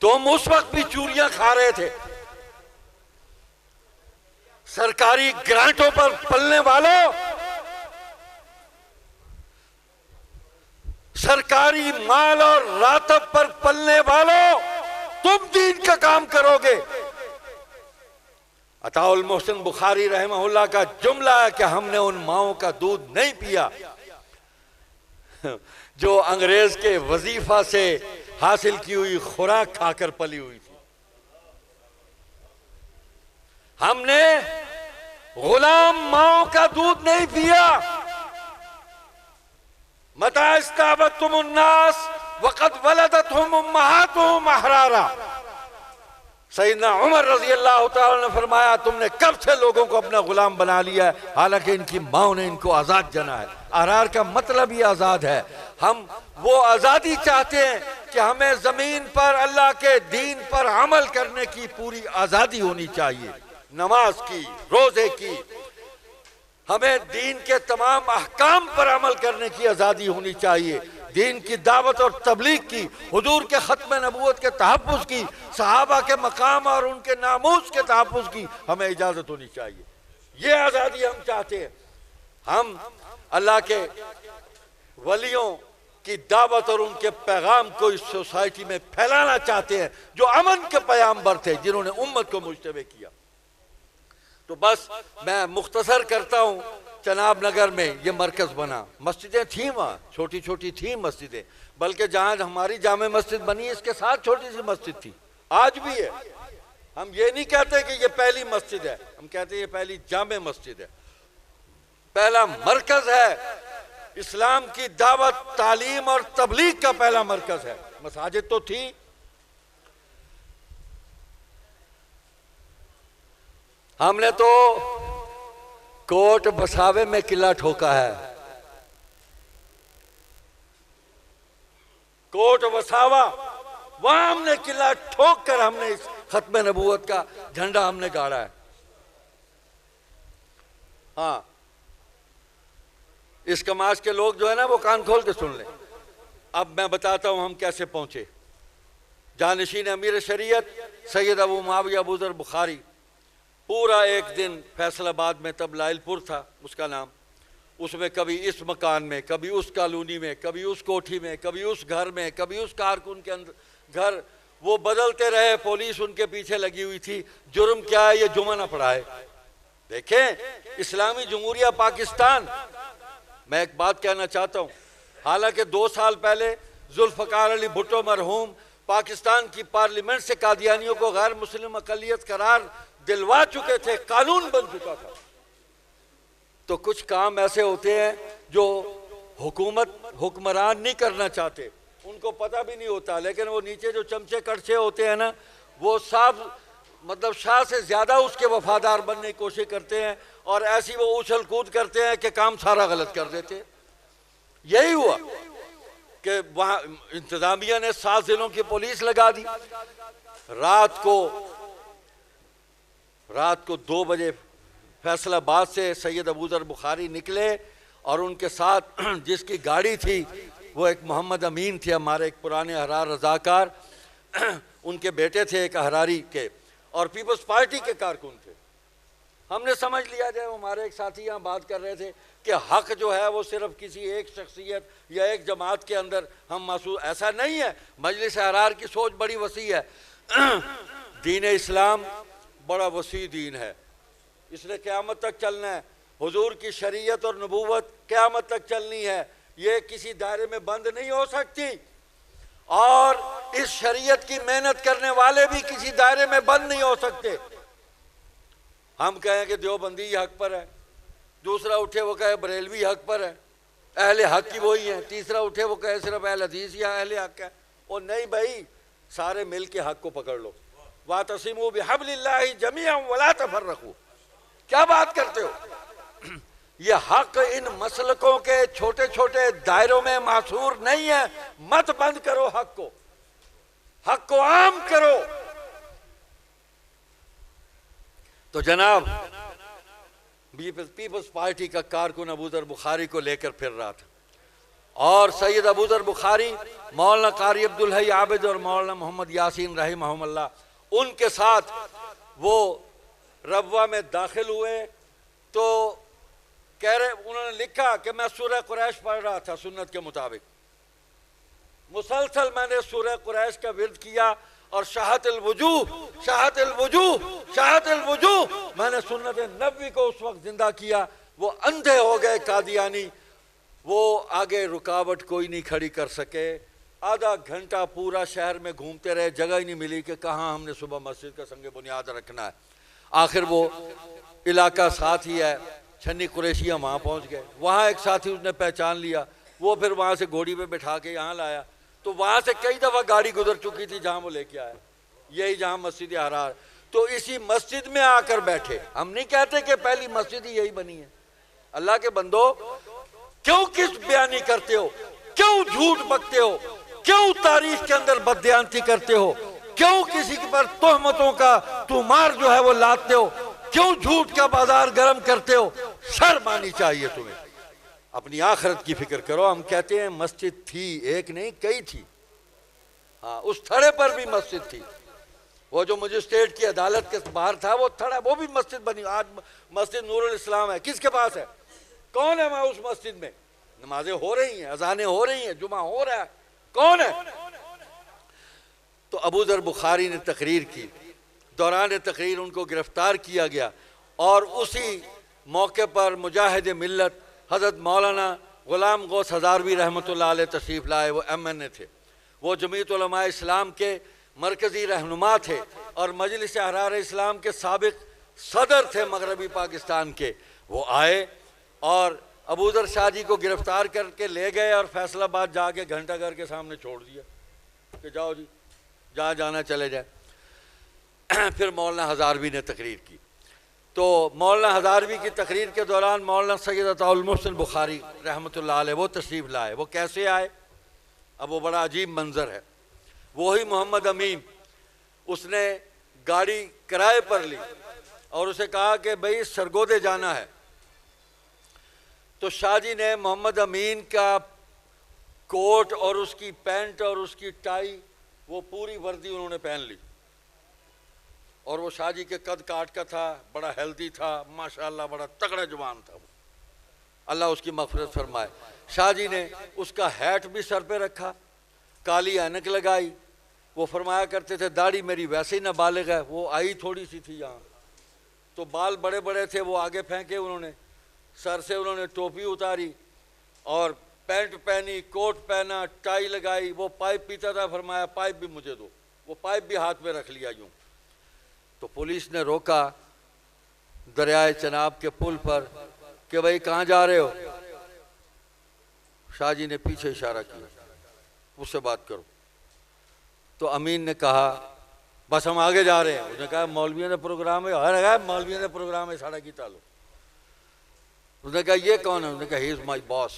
تم اس وقت بھی چوریاں کھا رہے تھے، سرکاری گرانٹوں پر پلنے والوں، سرکاری مال اور راتب پر پلنے والوں، تم دین کا کام کرو گے۔ عطا المحسن بخاری رحمہ اللہ کا جملہ ہے کہ ہم نے ان ماؤں کا دودھ نہیں پیا جو انگریز کے وظیفہ سے حاصل کی ہوئی خوراک کھا کر پلی ہوئی تھی۔ ہم نے غلام ماؤں کا دودھ نہیں پیا۔ متى استعبدتم الناس وقد ولدتهم امہاتهم احرارا، سیدنا عمر رضی اللہ تعالیٰ نے فرمایا تم نے کب سے لوگوں کو اپنا غلام بنا لیا ہے، حالانکہ ان کی ماں نے ان کو آزاد جنا ہے۔ احرار کا مطلب ہی آزاد ہے۔ ہم وہ آزادی چاہتے ہیں کہ ہمیں زمین پر اللہ کے دین پر عمل کرنے کی پوری آزادی ہونی چاہیے، نماز کی، روزے کی، ہمیں دین کے تمام احکام پر عمل کرنے کی آزادی ہونی چاہیے، دین کی دعوت اور تبلیغ کی، حضور کے ختم نبوت کے تحفظ کی، صحابہ کے مقام اور ان کے ناموس کے تحفظ کی ہمیں اجازت ہونی چاہیے۔ یہ آزادی ہم چاہتے ہیں۔ ہم اللہ کے ولیوں کی دعوت اور ان کے پیغام کو اس سوسائٹی میں پھیلانا چاہتے ہیں جو امن کے پیامبر تھے، جنہوں نے امت کو مجتمع کیا۔ تو بس میں مختصر کرتا ہوں، چناب نگر میں یہ مرکز بنا، مسجدیں تھیں وہاں، چھوٹی چھوٹی تھیں مسجدیں، بلکہ جہاں ہماری جامع مسجد بنی اس کے ساتھ چھوٹی سی مسجد تھی، آج بھی ہے۔ ہم یہ نہیں کہتے کہ یہ پہلی مسجد ہے، ہم کہتے ہیں یہ پہلی جامع مسجد ہے، پہلا مرکز ہے، اسلام کی دعوت، تعلیم اور تبلیغ کا پہلا مرکز ہے۔ مساجد تو تھی، ہم نے تو کوٹ بساوے میں قلعہ ٹھوکا ہے، کوٹ بساوا، وہاں ہم نے قلعہ ٹھوک کر ہم نے اس ختم نبوت کا جھنڈا ہم نے گاڑا ہے۔ ہاں، اس کماش کے لوگ جو ہے نا وہ کان کھول کے سن لیں۔ اب میں بتاتا ہوں ہم کیسے پہنچے۔ جانشین امیر شریعت سید ابو معاویہ ابو ذر بخاری پورا ایک دن فیصل آباد میں، تب لائل پور تھا اس کا نام، اس میں کبھی اس مکان میں، کبھی اس کالونی میں، کبھی اس کوٹھی میں، کبھی اس گھر میں، کبھی اس کارکن کے اندر گھر، وہ بدلتے رہے، پولیس ان کے پیچھے لگی ہوئی تھی۔ جرم کیا ہے؟ یہ جمعہ نہ پڑھائے۔ دیکھیں اسلامی جمہوریہ پاکستان، میں ایک بات کہنا چاہتا ہوں، حالانکہ 2 سال پہلے ذوالفقار علی بھٹو مرحوم پاکستان کی پارلیمنٹ سے قادیانیوں کو غیر مسلم اقلیت قرار دلوا چکے تھے، قانون بن چکا تھا، تو کچھ کام ایسے ہوتے ہیں جو حکمران نہیں کرنا چاہتے، ان کو پتہ بھی نہیں ہوتا، لیکن وہ نیچے جو چمچے کڑچے ہوتے ہیں نا، وہ مطلب شاہ سے زیادہ اس کے وفادار بننے کی کوشش کرتے ہیں، اور ایسی وہ اچھل کود کرتے ہیں کہ کام سارا غلط کر دیتے ہیں۔ یہی ہوا کہ وہاں انتظامیہ نے 7 ضلعوں کی پولیس لگا دی۔ رات کو 2 بجے فیصل آباد سے سید ابو ذر بخاری نکلے، اور ان کے ساتھ جس کی گاڑی تھی وہ ایک محمد امین تھے، ہمارے ایک پرانے احرار رضاکار، ان کے بیٹے تھے ایک احراری کے، اور پیپلز پارٹی کے کارکن تھے۔ ہم نے سمجھ لیا جائے، ہمارے ایک ساتھی یہاں بات کر رہے تھے کہ حق جو ہے وہ صرف کسی ایک شخصیت یا ایک جماعت کے اندر ہم محسوس، ایسا نہیں ہے۔ مجلس احرار کی سوچ بڑی وسیع ہے۔ دین اسلام بڑا وسیع دین ہے، اس نے قیامت تک چلنا ہے۔ حضور کی شریعت اور نبوت قیامت تک چلنی ہے، یہ کسی دائرے میں بند نہیں ہو سکتی، اور اس شریعت کی محنت کرنے والے بھی کسی دائرے میں بند نہیں ہو سکتے۔ ہم کہیں کہ دیوبندی حق پر ہے، دوسرا اٹھے وہ کہے بریلوی حق پر ہے، اہل حق کی وہی ہیں، تیسرا اٹھے وہ کہے صرف اہل حدیث یا اہل حق ہے۔ اور نہیں بھائی، سارے مل کے حق کو پکڑ لو۔ وَاعْتَصِمُوا بِحَبْلِ اللَّهِ جَمِيعًا وَلَا تَفَرَّقُوا۔ کیا بات کرتے ہو؟ یہ حق ان مسلکوں کے چھوٹے چھوٹے دائروں میں محصور نہیں ہے۔ مت بند کرو حق کو عام کرو۔ تو جناب پیپلز پارٹی کا کارکن ابو ذر بخاری کو لے کر پھر رہا تھا، اور سید ابو ذر بخاری، مولانا قاری عبدالحی عابد اور مولانا محمد یاسین رحمہم اللہ، ان کے ساتھ وہ ربوہ میں داخل ہوئے، تو کہہ رہے، انہوں نے لکھا کہ میں سورہ قریش پڑھ رہا تھا سنت کے مطابق، مسلسل میں نے سورہ قریش کا ورد کیا، اور شاہت الوجوہ میں نے سنت نبوی کو اس وقت زندہ کیا۔ وہ اندھے ہو گئے قادیانی، وہ آگے رکاوٹ کوئی نہیں کھڑی کر سکے۔ آدھا گھنٹہ پورا شہر میں گھومتے رہے، جگہ ہی نہیں ملی کہ کہاں ہم نے صبح مسجد کا سنگ بنیاد رکھنا ہے۔ آخر وہ علاقہ ساتھ ہی ہے، چھنی قریشیہ، وہاں پہنچ گئے۔ وہاں ایک ساتھی اس نے پہچان لیا، وہ پھر وہاں سے گھوڑی پہ بٹھا کے یہاں لایا، تو وہاں سے کئی دفعہ گاڑی گزر چکی تھی جہاں وہ لے کے آیا، یہی جہاں مسجد احرار، تو اسی مسجد میں آ کر بیٹھے۔ ہم نہیں کہتے کہ پہلی مسجد ہی یہی بنی ہے۔ اللہ کے بندو، کیوں کس بیانی کرتے ہو؟ کیوں جھوٹ بکتے ہو؟ کیوں تاریخ کے اندر بددیانتی کرتے ہو؟ کیوں کسی پر تہمتوں کا تمہار جو ہے وہ لاتے ہو؟ کیوں جھوٹ کا بازار گرم کرتے ہو؟ شرم آنی چاہیے تمہیں، اپنی آخرت کی فکر کرو۔ ہم کہتے ہیں مسجد تھی، ایک نہیں کئی تھی، ہاں اس تھڑے پر بھی مسجد تھی، وہ جو مجسٹریٹ کی عدالت کے باہر تھا وہ تھڑا، وہ بھی مسجد بنی۔ آج مسجد نور الاسلام ہے، کس کے پاس ہے؟ کون ہے وہاں اس مسجد میں؟ نمازیں ہو رہی ہیں، اذانیں ہو رہی ہیں، جمعہ ہو رہا ہے، کون ہے؟ تو ابو ذر بخاری نے تقریر کی، دوران تقریر ان کو گرفتار کیا گیا، اور اسی موقع پر مجاہد ملت حضرت مولانا غلام غوث ہزاروی رحمۃ اللہ علیہ تشریف لائے۔ وہ MNA تھے، وہ جمعیت علماء اسلام کے مرکزی رہنما تھے، اور مجلس احرار اسلام کے سابق صدر تھے مغربی پاکستان کے۔ وہ آئے اور ابو ذر شاہ جی کو گرفتار کر کے لے گئے، اور فیصل آباد جا کے گھنٹہ گھر کے سامنے چھوڑ دیا کہ جاؤ جی، جہاں جانا چلے جائے۔ پھر مولانا ہزاروی نے تقریر کی، تو مولانا ہزاروی کی تقریر کے دوران مولانا سید عطاء المحسن بخاری رحمۃ اللہ علیہ وہ تشریف لائے۔ وہ کیسے آئے؟ اب وہ بڑا عجیب منظر ہے۔ وہی محمد امین، اس نے گاڑی کرائے پر لی اور اسے کہا کہ بھئی سرگودے جانا ہے، تو شاہ جی نے محمد امین کا کوٹ اور اس کی پینٹ اور اس کی ٹائی، وہ پوری وردی انہوں نے پہن لی، اور وہ شاہ جی کے قد کاٹ کا تھا، بڑا ہیلدی تھا، ماشاءاللہ بڑا تگڑا جوان تھا وہ۔ اللہ اس کی مغفرت فرمائے۔ شاہ جی نے اس کا ہیٹ بھی سر پہ رکھا، کالی اینک لگائی، وہ فرمایا کرتے تھے داڑھی میری ویسے ہی نابالغ ہے، وہ آئی تھوڑی سی تھی یہاں، تو بال بڑے بڑے تھے وہ آگے پھینکے انہوں نے، سر سے انہوں نے ٹوپی اتاری اور پینٹ پہنی، کوٹ پہنا، ٹائی لگائی، وہ پائپ پیتا تھا، فرمایا پائپ بھی مجھے دو، وہ پائپ بھی ہاتھ میں رکھ لیا یوں۔ تو پولیس نے روکا دریائے چناب کے پل پر کہ بھائی کہاں جا رہے ہو؟ شاہ جی نے پیچھے اشارہ کیا، اس سے بات کرو۔ تو امین نے کہا بس ہم آگے جا رہے ہیں۔ اس نے کہا مولویوں نے پروگرام ہے، ہر مولویوں نے پروگرام ہے ساڑھا کی تعلق۔ اس نے کہا یہ کون ہے؟ اس نے کہا ہی از مائی باس،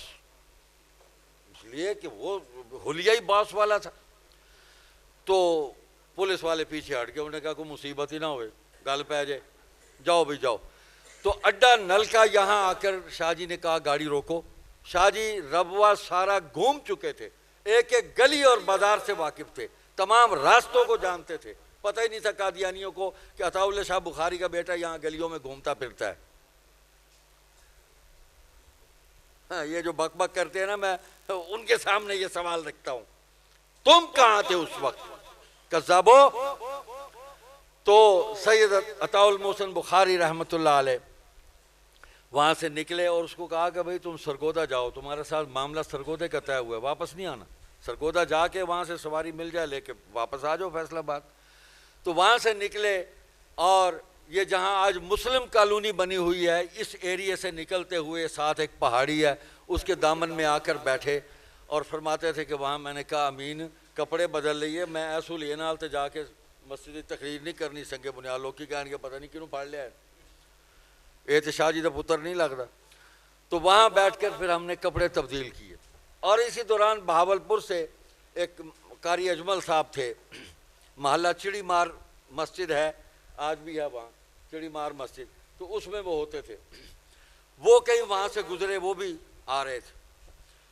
اس لیے کہ وہ حلیائی باس والا تھا۔ تو پولیس والے پیچھے ہٹ گئے، انہوں نے کہا کوئی مصیبت ہی نہ ہوئے، گل پہ جائے، جاؤ بھی جاؤ۔ تو اڈا نلکا یہاں آ کر شاہ جی نے کہا گاڑی روکو۔ شاہ جی ربوہ سارا گھوم چکے تھے، ایک ایک گلی اور بازار سے واقف تھے، تمام راستوں کو جانتے تھے، پتہ ہی نہیں تھا قادیانیوں کو کہ عطا اللہ شاہ بخاری کا بیٹا یہاں گلیوں میں گھومتا پھرتا ہے۔ ہاں یہ جو بک بک کرتے ہیں نا، میں ان کے سامنے یہ سوال رکھتا ہوں، تم کہاں تھے اس وقت کذابو؟ تو سید عطا المحسن بخاری رحمۃ اللہ علیہ وہاں سے نکلے اور اس کو کہا کہ بھئی تم سرگودا جاؤ، تمہارے ساتھ معاملہ سرگودے کا طے ہوا ہے، واپس نہیں آنا، سرگودا جا کے وہاں سے سواری مل جائے لے کے واپس آ جاؤ فیصل آباد۔ تو وہاں سے نکلے اور یہ جہاں آج مسلم کالونی بنی ہوئی ہے، اس ایریے سے نکلتے ہوئے ساتھ ایک پہاڑی ہے، اس کے دامن میں آ کر بیٹھے اور فرماتے تھے کہ وہاں میں نے کہا امین کپڑے بدل لیے، میں ایسو لیے نال تے جا کے مسجد تقریر نہیں کرنی سنگے بنیاد، لوگ کی کہنے کے پتہ نہیں کیوں پڑھ لیا ہے، اے تے شاہ جی دا پتر نہیں لگتا۔ تو وہاں بیٹھ کر پھر ہم نے کپڑے تبدیل کیے، اور اسی دوران بہاولپور سے ایک قاری اجمل صاحب تھے، محلہ چڑی مار مسجد ہے، آج بھی ہے وہاں چڑی مار مسجد، تو اس میں وہ ہوتے تھے، وہ کہیں وہاں سے گزرے، وہ بھی آ رہے تھے۔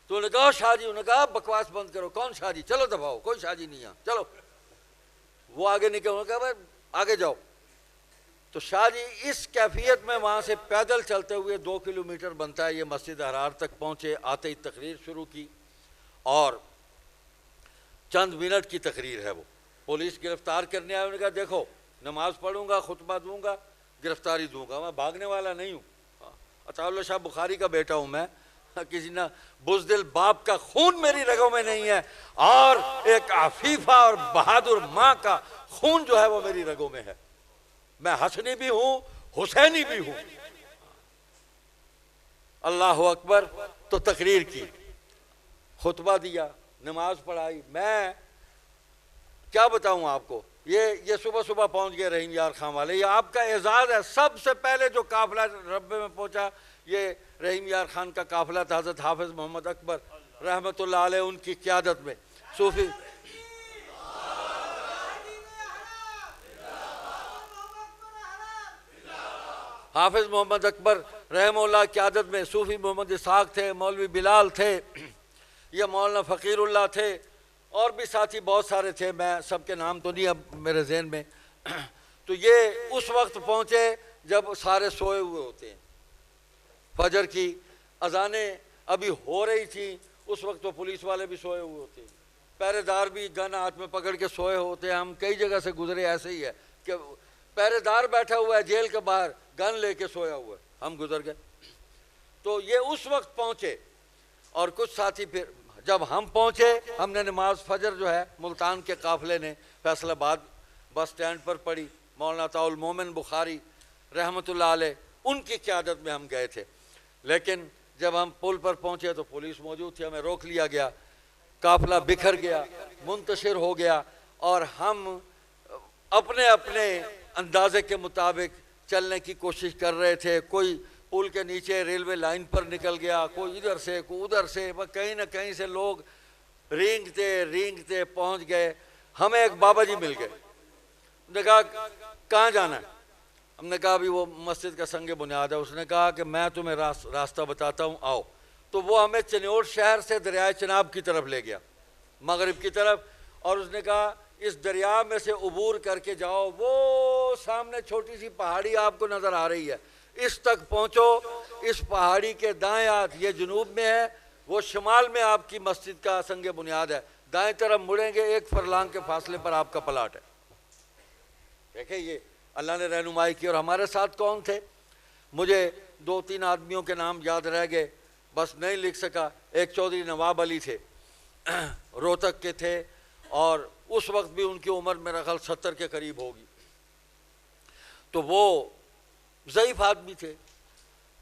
تو انہوں نے کہا شاہ جی، انہوں نے کہا بکواس بند کرو، کون شاہ جی؟ چلو دباؤ، کوئی شاہ جی نہیں ہے، چلو۔ وہ آگے نکلے، انہوں نے کہا بھائی آگے جاؤ۔ تو شاہ جی اس کیفیت میں وہاں سے پیدل چلتے ہوئے 2 کلومیٹر بنتا ہے یہ مسجد احرار تک پہنچے، آتے ہی تقریر شروع کی، اور چند منٹ کی تقریر ہے وہ، پولیس گرفتار کرنے آئے، انہوں نے کہا دیکھو نماز پڑھوں گا، خطبہ دوں گا، گرفتاری دوں گا، میں بھاگنے والا نہیں ہوں، عطا اللہ شاہ بخاری کا بیٹا ہوں میں، کسی نہ بزدل باپ کا خون میری رگوں میں نہیں ہے، اور ایک عفیفہ اور بہادر ماں کا خون جو ہے وہ میری رگوں میں ہے، میں حسنی بھی ہوں حسینی بھی ہوں۔ اللہ اکبر۔ تو تقریر کی، خطبہ دیا، نماز پڑھائی۔ میں کیا بتاؤں آپ کو، یہ صبح صبح پہنچ گئے رحیم یار خان والے، یہ آپ کا اعزاز ہے۔ سب سے پہلے جو قافلہ ربے میں پہنچا یہ رحیم یار خان کا قافلہ تھا، حضرت حافظ محمد اکبر رحمۃ اللہ علیہ ان کی قیادت میں، صوفی حافظ محمد اکبر رحمہ اللہ قیادت میں، صوفی محمد اسحاق تھے، مولوی بلال تھے، یہ مولانا فقیر اللہ تھے، اور بھی ساتھی بہت سارے تھے، میں سب کے نام تو نہیں اب میرے ذہن میں۔ تو یہ اس وقت پہنچے جب سارے سوئے ہوئے ہوتے ہیں، فجر کی اذانیں ابھی ہو رہی تھیں، اس وقت تو پولیس والے بھی سوئے ہوئے ہوتے ہیں، پہرے دار بھی گن ہاتھ میں پکڑ کے سوئے ہوتے ہیں۔ ہم کئی جگہ سے گزرے، ایسے ہی ہے کہ پہرے دار بیٹھا ہوا ہے جیل کے باہر، گن لے کے سویا ہوا ہے، ہم گزر گئے۔ تو یہ اس وقت پہنچے، اور کچھ ساتھی پھر جب ہم پہنچے، ہم نے نماز فجر جو ہے ملتان کے قافلے نے فیصل آباد بس سٹینڈ پر پڑھی، مولانا عطاء المومن بخاری رحمۃ اللہ علیہ ان کی قیادت میں ہم گئے تھے۔ لیکن جب ہم پل پر پہنچے تو پولیس موجود تھی، ہمیں روک لیا گیا، قافلہ بکھر گیا، منتشر ہو گیا، اور ہم اپنے اپنے اندازے کے مطابق چلنے کی کوشش کر رہے تھے۔ کوئی پل کے نیچے ریلوے لائن پر نکل گیا، کوئی ادھر سے کوئی ادھر سے، کہیں نہ کہیں سے لوگ رینگتے پہنچ گئے۔ ہمیں ایک بابا جی مل گئے، انہوں نے کہا کہاں جانا ہے؟ ہم نے کہا ابھی وہ مسجد کا سنگ بنیاد ہے۔ اس نے کہا کہ میں تمہیں راستہ بتاتا ہوں، آؤ۔ تو وہ ہمیں چنیوٹ شہر سے دریائے چناب کی طرف لے گیا، مغرب کی طرف، اور اس نے کہا اس دریا میں سے عبور کر کے جاؤ، وہ سامنے چھوٹی سی پہاڑی آپ کو نظر آ رہی ہے، اس تک پہنچو اس پہاڑی کے دائیں ہاتھ، یہ جنوب میں ہے، وہ شمال میں آپ کی مسجد کا سنگ بنیاد ہے، دائیں طرف مڑیں گے 1 فرلانگ کے فاصلے پر آپ کا پلاٹ ہے۔ دیکھیں یہ اللہ نے رہنمائی کی۔ اور ہمارے ساتھ کون تھے؟ مجھے 2-3 آدمیوں کے نام یاد رہ گئے، بس نہیں لکھ سکا۔ ایک چودھری نواب علی تھے، روہتک کے تھے، اور اس وقت بھی ان کی عمر میرا خیال 70 کے قریب ہوگی، تو وہ ضعیف آدمی تھے۔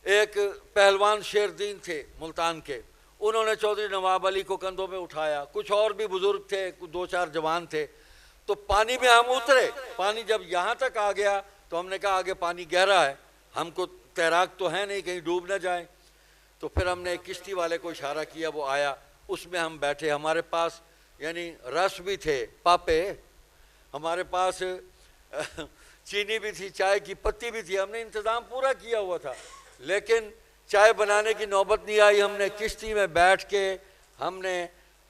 ایک پہلوان شیردین تھے ملتان کے، انہوں نے چودھری نواب علی کو کندھوں میں اٹھایا، کچھ اور بھی بزرگ تھے، 2-4 جوان تھے۔ تو پانی میں ہم اترے، پانی جب یہاں تک آ گیا تو ہم نے کہا آگے پانی گہرا ہے، ہم کو تیراک تو ہے نہیں، کہیں ڈوب نہ جائیں۔ تو پھر ہم نے ایک کشتی والے کو اشارہ کیا، وہ آیا، اس میں ہم بیٹھے۔ ہمارے پاس یعنی رس بھی تھے، پاپے، ہمارے پاس چینی بھی تھی، چائے کی پتی بھی تھی، ہم نے انتظام پورا کیا ہوا تھا، لیکن چائے بنانے کی نوبت نہیں آئی۔ ہم نے کشتی میں بیٹھ کے ہم نے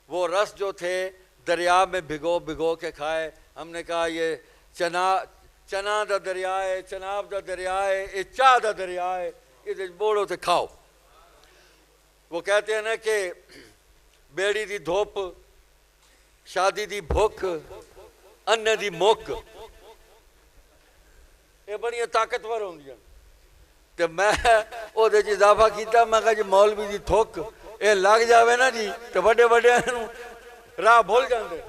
وہ رس جو تھے دریا میں بھگو کے کھائے۔ ہم نے کہا یہ چنا دا دریا ہے، چناب دا دریا ہے، یہ چاہ دا دریا ہے، یہ بوڑھو تے کھاؤ۔ وہ کہتے ہیں نا کہ بیڑی دی دھوپ، شادی دی بھوک، انے دی موک، یہ بڑی طاقتور ہوندی ہیں۔ تو میں او دے اضافہ کیتا، میں کہا جی مولوی دی تھوک یہ لگ جاوے نا جی تو بڑے بڑے راہ بھول جاندے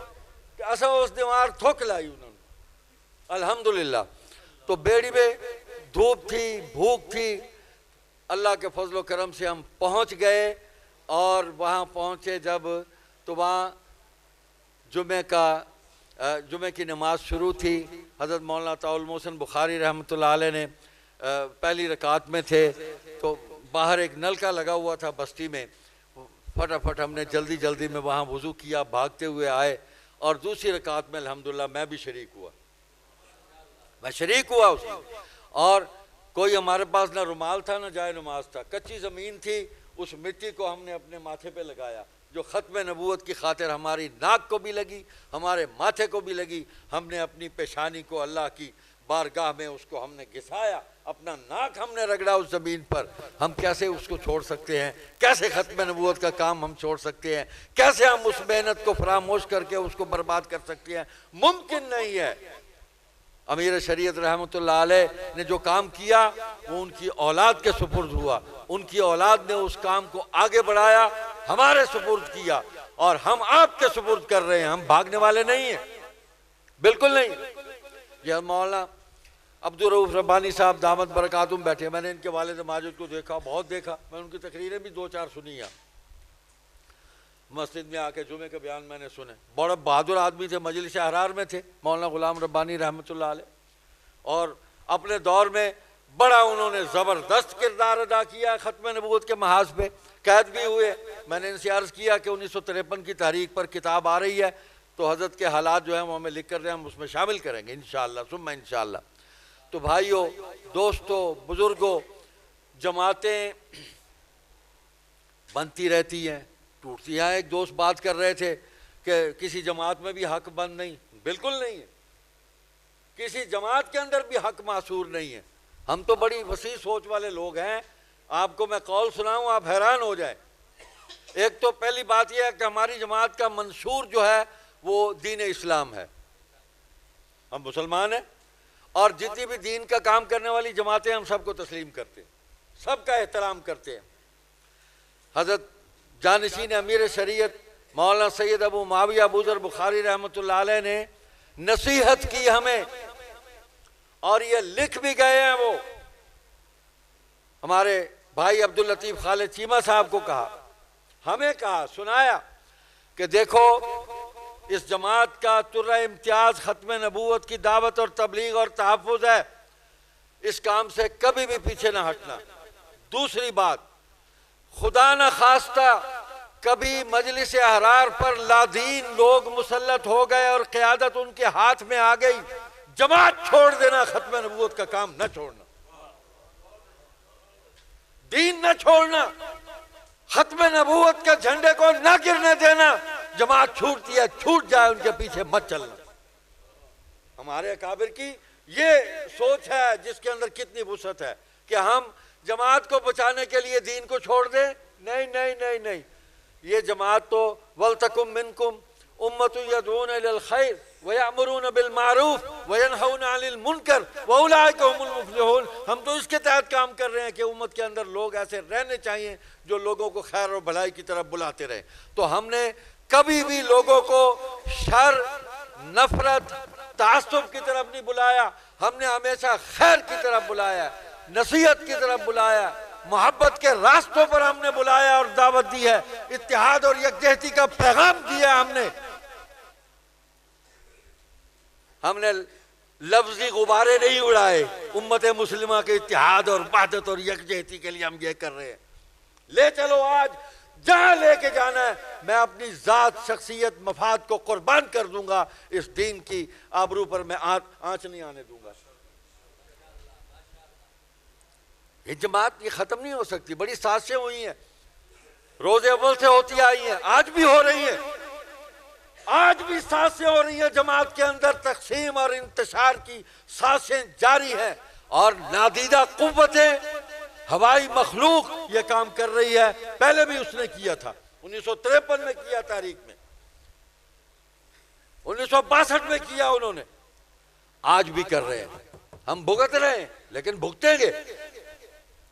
کہ اسا اس دیوار تھوک لائی انہوں نے، الحمدللہ۔ تو بیڑی میں دھوپ تھی، بھوک تھی، اللہ کے فضل و کرم سے ہم پہنچ گئے، اور وہاں پہنچے جب تو وہاں جمعے کی نماز شروع تھی۔ حضرت مولانا طاؤل محسن بخاری رحمۃ اللہ علیہ نے پہلی رکعت میں تھے، تو باہر ایک نلکا لگا ہوا تھا بستی میں، فٹافٹ ہم نے جلدی میں وہاں وضو کیا، بھاگتے ہوئے آئے، اور دوسری رکعت میں الحمدللہ میں بھی شریک ہوا اس میں۔ اور کوئی ہمارے پاس نہ رومال تھا نہ جائے نماز تھا، کچی زمین تھی، اس مٹی کو ہم نے اپنے ماتھے پہ لگایا، جو ختم نبوت کی خاطر ہماری ناک کو بھی لگی، ہمارے ماتھے کو بھی لگی۔ ہم نے اپنی پیشانی کو اللہ کی بارگاہ میں اس کو ہم نے گھسایا، اپنا ناک ہم نے رگڑا اس زمین پر۔ ہم کیسے اس کو چھوڑ سکتے ہیں؟ کیسے ختم نبوت کا کام ہم چھوڑ سکتے ہیں؟ کیسے ہم اس محنت کو فراموش کر کے اس کو برباد کر سکتے ہیں؟ ممکن نہیں ہے۔ امیر شریعت رحمۃ اللہ علیہ نے جو کام کیا وہ ان کی اولاد کے سپرد ہوا، ان کی اولاد نے اس کام کو آگے بڑھایا، ہمارے سپرد کیا، اور ہم آپ کے سپرد کر رہے ہیں۔ ہم بھاگنے والے نہیں ہیں، بالکل نہیں۔ یہ مولانا عبدالرؤف ربانی صاحب دامت برکاتہم بیٹھے، میں نے ان کے والد ماجد کو دیکھا، بہت دیکھا، میں ان کی تقریریں بھی 2-4 سنی ہیں، مسجد میں آ کے جمعے کے بیان میں نے سنے۔ بڑا بہادر آدمی تھے، مجلس احرار میں تھے مولانا غلام ربانی رحمۃ اللہ علیہ، اور اپنے دور میں بڑا انہوں نے زبردست کردار ادا کیا ختم نبوت کے محاذ پہ، قید بھی ہوئے۔ میں نے ان سے عرض کیا کہ 1953 کی تاریخ پر کتاب آ رہی ہے، تو حضرت کے حالات جو ہیں وہ ہمیں لکھ کر دیں، ہم اس میں شامل کریں گے انشاءاللہ ثم انشاءاللہ۔ تو بھائیوں، دوستوں، بزرگوں، جماعتیں بنتی رہتی ہیں، ٹوٹتی ہیں۔ ایک دوست بات کر رہے تھے کہ کسی جماعت میں بھی حق بند نہیں، بالکل نہیں ہے، کسی جماعت کے اندر بھی حق معصور نہیں ہے۔ ہم تو بڑی وسیع سوچ والے لوگ ہیں، آپ کو میں قول سناؤں آپ حیران ہو جائیں۔ ایک تو پہلی بات یہ ہے کہ ہماری جماعت کا منشور جو ہے وہ دین اسلام ہے، ہم مسلمان ہیں، اور جتنی بھی دین کا کام کرنے والی جماعتیں ہم سب کو تسلیم کرتے ہیں، سب کا احترام کرتے ہیں۔ حضرت جانشین امیر شریعت مولانا سید ابو معاویہ ابو ذر بخاری رحمۃ اللہ علیہ نے نصیحت کی ہمیں، اور یہ لکھ بھی گئے ہیں۔ وہ ہمارے بھائی عبداللطیف خالد چیمہ صاحب کو کہا، ہمیں کہا، سنایا کہ دیکھو اس جماعت کا ترہ امتیاز ختم نبوت کی دعوت اور تبلیغ اور تحفظ ہے، اس کام سے کبھی بھی پیچھے نہ ہٹنا۔ دوسری بات، خدا نہ خواستہ کبھی مجلس احرار پر لادین لوگ مسلط ہو گئے اور قیادت ان کے ہاتھ میں آ گئی، جماعت چھوڑ دینا، ختم نبوت کا کام نہ چھوڑنا، دین نہ چھوڑنا، ختم نبوت کے جھنڈے کو نہ گرنے دینا۔ جماعت چھوٹتی ہے، چھوٹ جائے، ان کے پیچھے مت چلنا۔ ہمارے اکابر کی یہ سوچ ہے، جس کے اندر کتنی وسعت ہے کہ ہم جماعت کو بچانے کے لیے دین کو چھوڑ دیں؟ نہیں نہیں نہیں نہیں، یہ جماعت تو وَلْتَكُمْ مِنْكُمْ أُمَّةٌ يَدْعُونَ إِلَى الْخَيْرِ وَيَأْمُرُونَ بِالْمَعْرُوفِ وَيَنْهَوْنَ عَنِ الْمُنْكَرِ وَأُولَٰئِكَ هُمُ الْمُفْلِحُونَ۔ ہم تو اس کے تحت کام کر رہے ہیں کہ امت کے اندر لوگ ایسے رہنے چاہیے جو لوگوں کو خیر اور بھلائی کی طرف بلاتے رہیں۔ تو ہم نے کبھی بھی لوگوں کو شر، نفرت، تعصب کی طرف نہیں بلایا، ہم نے ہمیشہ خیر کی طرف بلایا، نصیحت کی طرف بلایا، محبت کے راستوں پر ہم نے بلایا اور دعوت دی ہے، اتحاد اور یکجہتی کا پیغام دیا ہم نے لفظی غبارے نہیں اڑائے۔ امت مسلمہ کے اتحاد اور وحدت اور یکجہتی کے لیے ہم یہ کر رہے ہیں۔ لے چلو آج جہاں لے کے جانا ہے، میں اپنی ذات، شخصیت، مفاد کو قربان کر دوں گا، اس دین کی آبرو پر میں آنچ نہیں آنے دوں گا۔ یہ جماعت یہ ختم نہیں ہو سکتی، بڑی سازشیں ہوئی ہیں، روز اول سے ہوتی آئی ہیں، آج بھی ہو رہی ہیں، آج بھی سازشیں ہو رہی ہیں، جماعت کے اندر تقسیم اور انتشار کی سازشیں جاری ہیں، اور نادیدہ قوتیں، ہوائی مخلوق یہ کام کر رہی ہے۔ پہلے بھی اس نے کیا تھا، 1953 میں کیا، تاریخ میں 1962 میں کیا انہوں نے، آج بھی کر رہے ہیں۔ ہم بھگت رہے ہیں لیکن بھگتیں گے،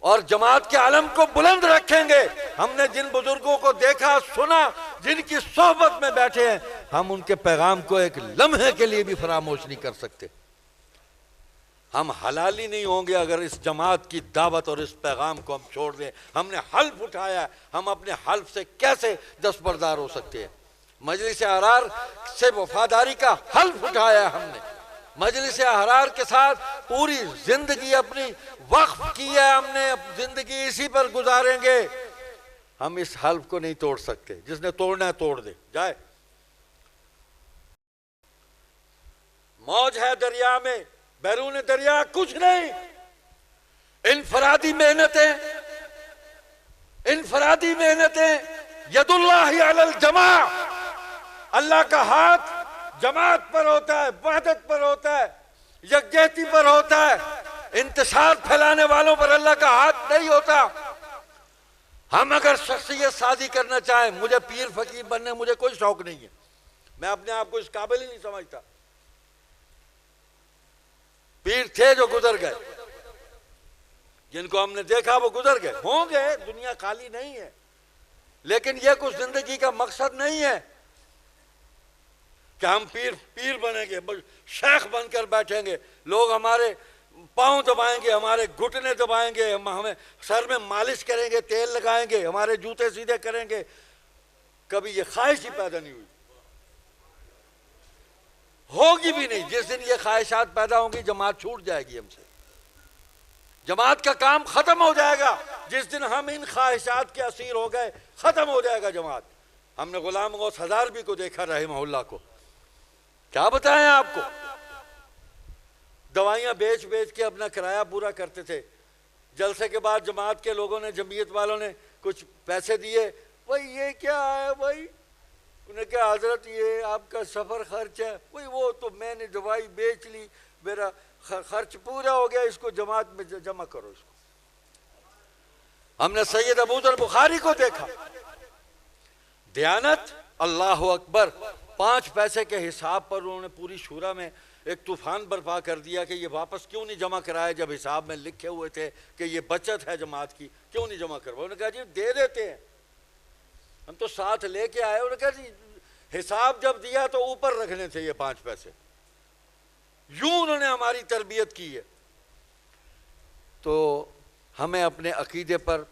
اور جماعت کے علم کو بلند رکھیں گے۔ ہم نے جن بزرگوں کو دیکھا، سنا، جن کی صحبت میں بیٹھے ہیں، ہم ان کے پیغام کو ایک لمحے کے لیے بھی فراموش نہیں کر سکتے۔ ہم حلالی نہیں ہوں گے اگر اس جماعت کی دعوت اور اس پیغام کو ہم چھوڑ دیں۔ ہم نے حلف اٹھایا ہے، ہم اپنے حلف سے کیسے دستبردار ہو سکتے ہیں؟ مجلس احرار سے وفاداری کا حلف اٹھایا ہے ہم نے، مجلس احرار کے ساتھ پوری زندگی اپنی وقف کی ہے ہم نے، زندگی اسی پر گزاریں گے۔ ہم اس حلف کو نہیں توڑ سکتے، جس نے توڑنا ہے توڑ دے جائے۔ موج ہے دریا میں، بیرون دریا کچھ نہیں۔ انفرادی محنتیں، ید اللہ علی الجماع، اللہ کا ہاتھ جماعت پر ہوتا ہے، وحدت پر ہوتا ہے، یکجہتی پر ہوتا ہے۔ انتشار پھیلانے والوں پر اللہ کا ہاتھ نہیں ہوتا۔ ہم اگر شخصیت سازی کرنا چاہیں، مجھے پیر فقیر بننے مجھے کوئی شوق نہیں ہے، میں اپنے آپ کو اس قابل ہی نہیں سمجھتا۔ پیر تھے جو گزر گئے، جن کو ہم نے دیکھا وہ گزر گئے، ہوں گے، دنیا خالی نہیں ہے، لیکن یہ کچھ زندگی کا مقصد نہیں ہے کہ ہم پیر بنیں گے، شیخ بن کر بیٹھیں گے، لوگ ہمارے پاؤں دبائیں گے، ہمارے گھٹنے دبائیں گے، ہمیں سر میں مالش کریں گے، تیل لگائیں گے، ہمارے جوتے سیدھے کریں گے۔ کبھی یہ خواہش ہی پیدا نہیں ہوئی، ہوگی بھی نہیں۔ جس دن یہ خواہشات پیدا ہوں گی، جماعت چھوٹ جائے گی ہم سے، جماعت کا کام ختم ہو جائے گا۔ جس دن ہم ان خواہشات کے اسیر ہو گئے، ختم ہو جائے گا جماعت۔ ہم نے غلام غوث ہزاروی کو دیکھا رحمہ اللہ کو، کیا بتائیں آپ کو، دوائیاں بیچ کے اپنا کرایہ پورا کرتے تھے۔ جلسے کے بعد جماعت کے لوگوں نے، جمعیت والوں نے کچھ پیسے دیے، بھائی یہ کیا ہے بھائی؟ انہوں نے کہا حضرت یہ آپ کا سفر خرچ ہے۔ بھائی وہ تو میں نے دوائی بیچ لی، میرا خرچ پورا ہو گیا، اس کو جماعت میں جمع کرو اس کو۔ ہم نے سید ابو ذر بخاری کو دیکھا، دیانت، اللہ اکبر، 5 پیسے کے حساب پر انہوں نے پوری شورا میں ایک طوفان برپا کر دیا کہ یہ واپس کیوں نہیں جمع کرائے، جب حساب میں لکھے ہوئے تھے کہ یہ بچت ہے جماعت کی، کیوں نہیں جمع کروا؟ انہوں نے کہا جی دے دیتے ہیں، ہم تو ساتھ لے کے آئے۔ انہوں نے کہا جی حساب جب دیا تو اوپر رکھنے تھے یہ 5 پیسے۔ یوں انہوں نے ہماری تربیت کی ہے۔ تو ہمیں اپنے عقیدے پر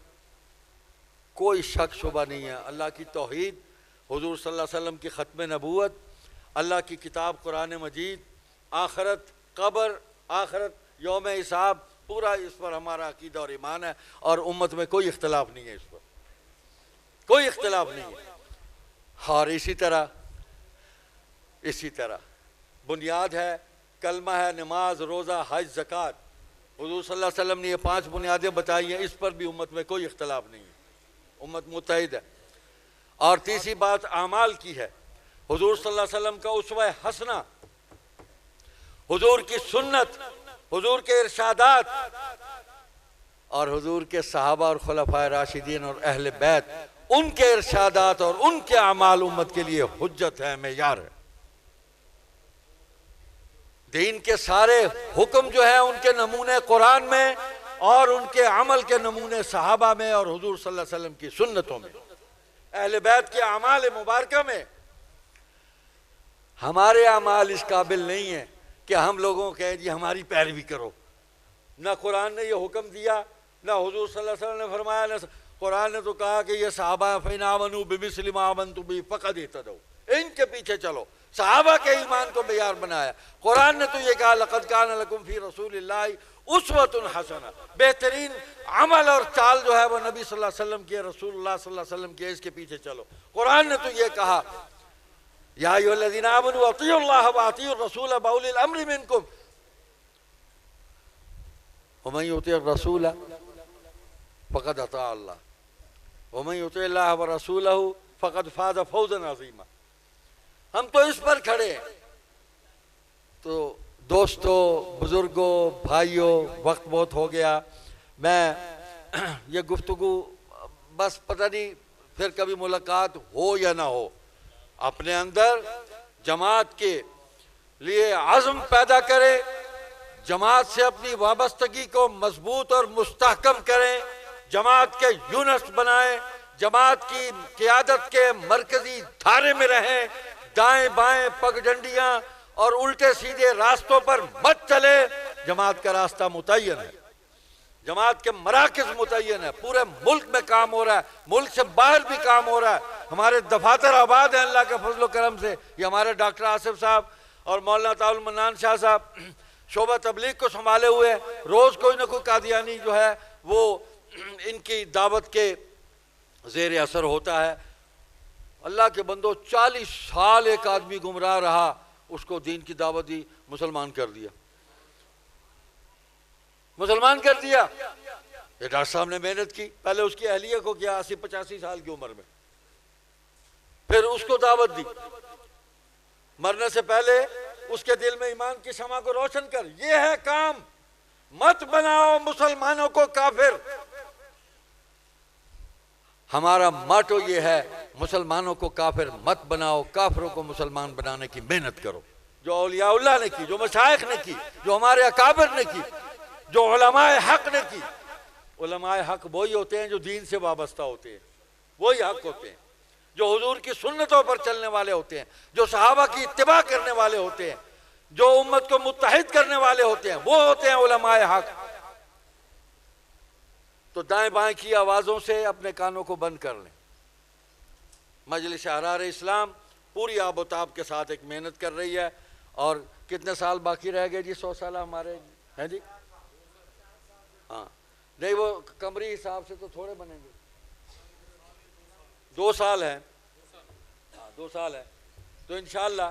کوئی شک شبہ نہیں ہے۔ اللہ کی توحید، حضور صلی اللہ علیہ وسلم کی ختم نبوت، اللہ کی کتاب قرآن مجید، آخرت، قبر، آخرت، یوم حساب، پورا اس پر ہمارا عقیدہ اور ایمان ہے، اور امت میں کوئی اختلاف نہیں ہے، اس پر کوئی اختلاف نہیں ہے۔ اور اسی طرح بنیاد ہے، کلمہ ہے، نماز، روزہ، حج، زکوٰۃ۔ حضور صلی اللہ علیہ وسلم نے یہ 5 بنیادیں بتائی ہیں، اس پر بھی امت میں کوئی اختلاف نہیں ہے، امت متحد ہے۔ اور تیسری بات اعمال کی ہے، حضور صلی اللہ علیہ وسلم کا اسوہ حسنہ، حضور کی سنت، حضور کے ارشادات، اور حضور کے صحابہ اور خلفائے راشدین اور اہل بیت، ان کے ارشادات اور ان کے اعمال امت کے لیے حجت ہے، معیار ہے۔ دین کے سارے حکم جو ہیں ان کے نمونے قرآن میں، اور ان کے عمل کے نمونے صحابہ میں اور حضور صلی اللہ علیہ وسلم کی سنتوں میں، اہل بیت کے اعمال مبارکہ میں۔ ہمارے اعمال اس قابل نہیں ہیں کہ ہم لوگوں کو کہیں جی ہماری پیروی کرو۔ نہ قرآن نے یہ حکم دیا، نہ حضور صلی اللہ علیہ وسلم نے فرمایا، نہ قرآن نے تو کہا کہ یہ صحابہ فَإِنْ آمَنُوا بِمِثْلِ مَا آمَنْتُم بِهِ فَقَدِ اهْتَدَوْا، ان کے پیچھے چلو۔ صحابہ کے ایمان کو معیار بنایا۔ قرآن نے تو یہ کہا لَقَدْ كَانَ لَكُمْ فِي رَسُولِ اللَّهِ أُسْوَةٌ حَسَنَةٌ، بہترین عمل اور چال جو ہے وہ نبی صلی اللہ علیہ وسلم کی، رسول اللہ صلی اللہ علیہ وسلم کی، اس کے پیچھے چلو۔ قرآن نے تو یہ کہا یا ایھا الذین آمنوا اطیعوا اللہ واطیعوا الرسول واولی الامر منکم ومن یطع الرسول فقد اطاع اللہ ومن یطع اللہ ورسولہ فقد فاز فوزا عظیما۔ ہم تو اس پر کھڑے ہیں۔ تو دوستو، بزرگوں، بھائیوں، وقت بہت ہو گیا۔ میں یہ گفتگو بس پتہ نہیں پھر کبھی ملاقات ہو یا نہ ہو، اپنے اندر جماعت کے لیے عزم پیدا کریں، جماعت سے اپنی وابستگی کو مضبوط اور مستحکم کریں، جماعت کے یونٹس بنائیں، جماعت کی قیادت کے مرکزی دھارے میں رہیں، دائیں بائیں پگڈنڈیاں اور الٹے سیدھے راستوں پر مت چلے۔ جماعت کا راستہ متعین ہے، جماعت کے مراکز متعین ہے، پورے ملک میں کام ہو رہا ہے، ملک سے باہر بھی کام ہو رہا ہے۔ ہمارے دفاتر آباد ہیں اللہ کے فضل و کرم سے۔ یہ ہمارے ڈاکٹر آصف صاحب اور مولانا طاہر المنان شاہ صاحب شعبہ تبلیغ کو سنبھالے ہوئے، روز کوئی نہ کوئی قادیانی جو ہے وہ ان کی دعوت کے زیر اثر ہوتا ہے۔ اللہ کے بندو، 40 سال ایک آدمی گمراہ رہا، اس کو دین کی دعوت دی، مسلمان کر دیا، مسلمان کر دیا۔ یہ ڈاکٹر صاحب نے محنت کی، پہلے اس کی اہلیہ کو کیا 80-85 سال کی عمر میں، پھر اس کو دعوت دی، مرنے سے پہلے اس کے دل میں ایمان کی شمع کو روشن کر۔ یہ ہے کام، مت بناؤ مسلمانوں کو کافر۔ ہمارا ماٹو یہ ہے، مسلمانوں کو کافر مت بناؤ، کافروں کو مسلمان بنانے کی محنت کرو، جو اولیاء اللہ نے کی، جو مشائخ نے کی، جو ہمارے اکابر نے کی، جو علماء حق نے کی۔ علماء حق وہی ہوتے ہیں جو دین سے وابستہ ہوتے ہیں، وہی حق ہوتے ہیں جو حضور کی سنتوں پر چلنے والے ہوتے ہیں، جو صحابہ کی اتباع کرنے والے ہوتے ہیں، جو امت کو متحد کرنے والے ہوتے ہیں، وہ ہوتے ہیں علماء حق۔ تو دائیں بائیں کی آوازوں سے اپنے کانوں کو بند کر لیں۔ مجلس احرار اسلام پوری آب و تاب کے ساتھ ایک محنت کر رہی ہے، اور کتنے سال باقی رہ گئے جی؟ 100 سالہ ہمارے ہیں جی؟ ہاں نہیں، وہ قمری حساب سے تو تھوڑے بنیں گے، 2 سال ہیں، 2 سال ہے۔ تو انشاءاللہ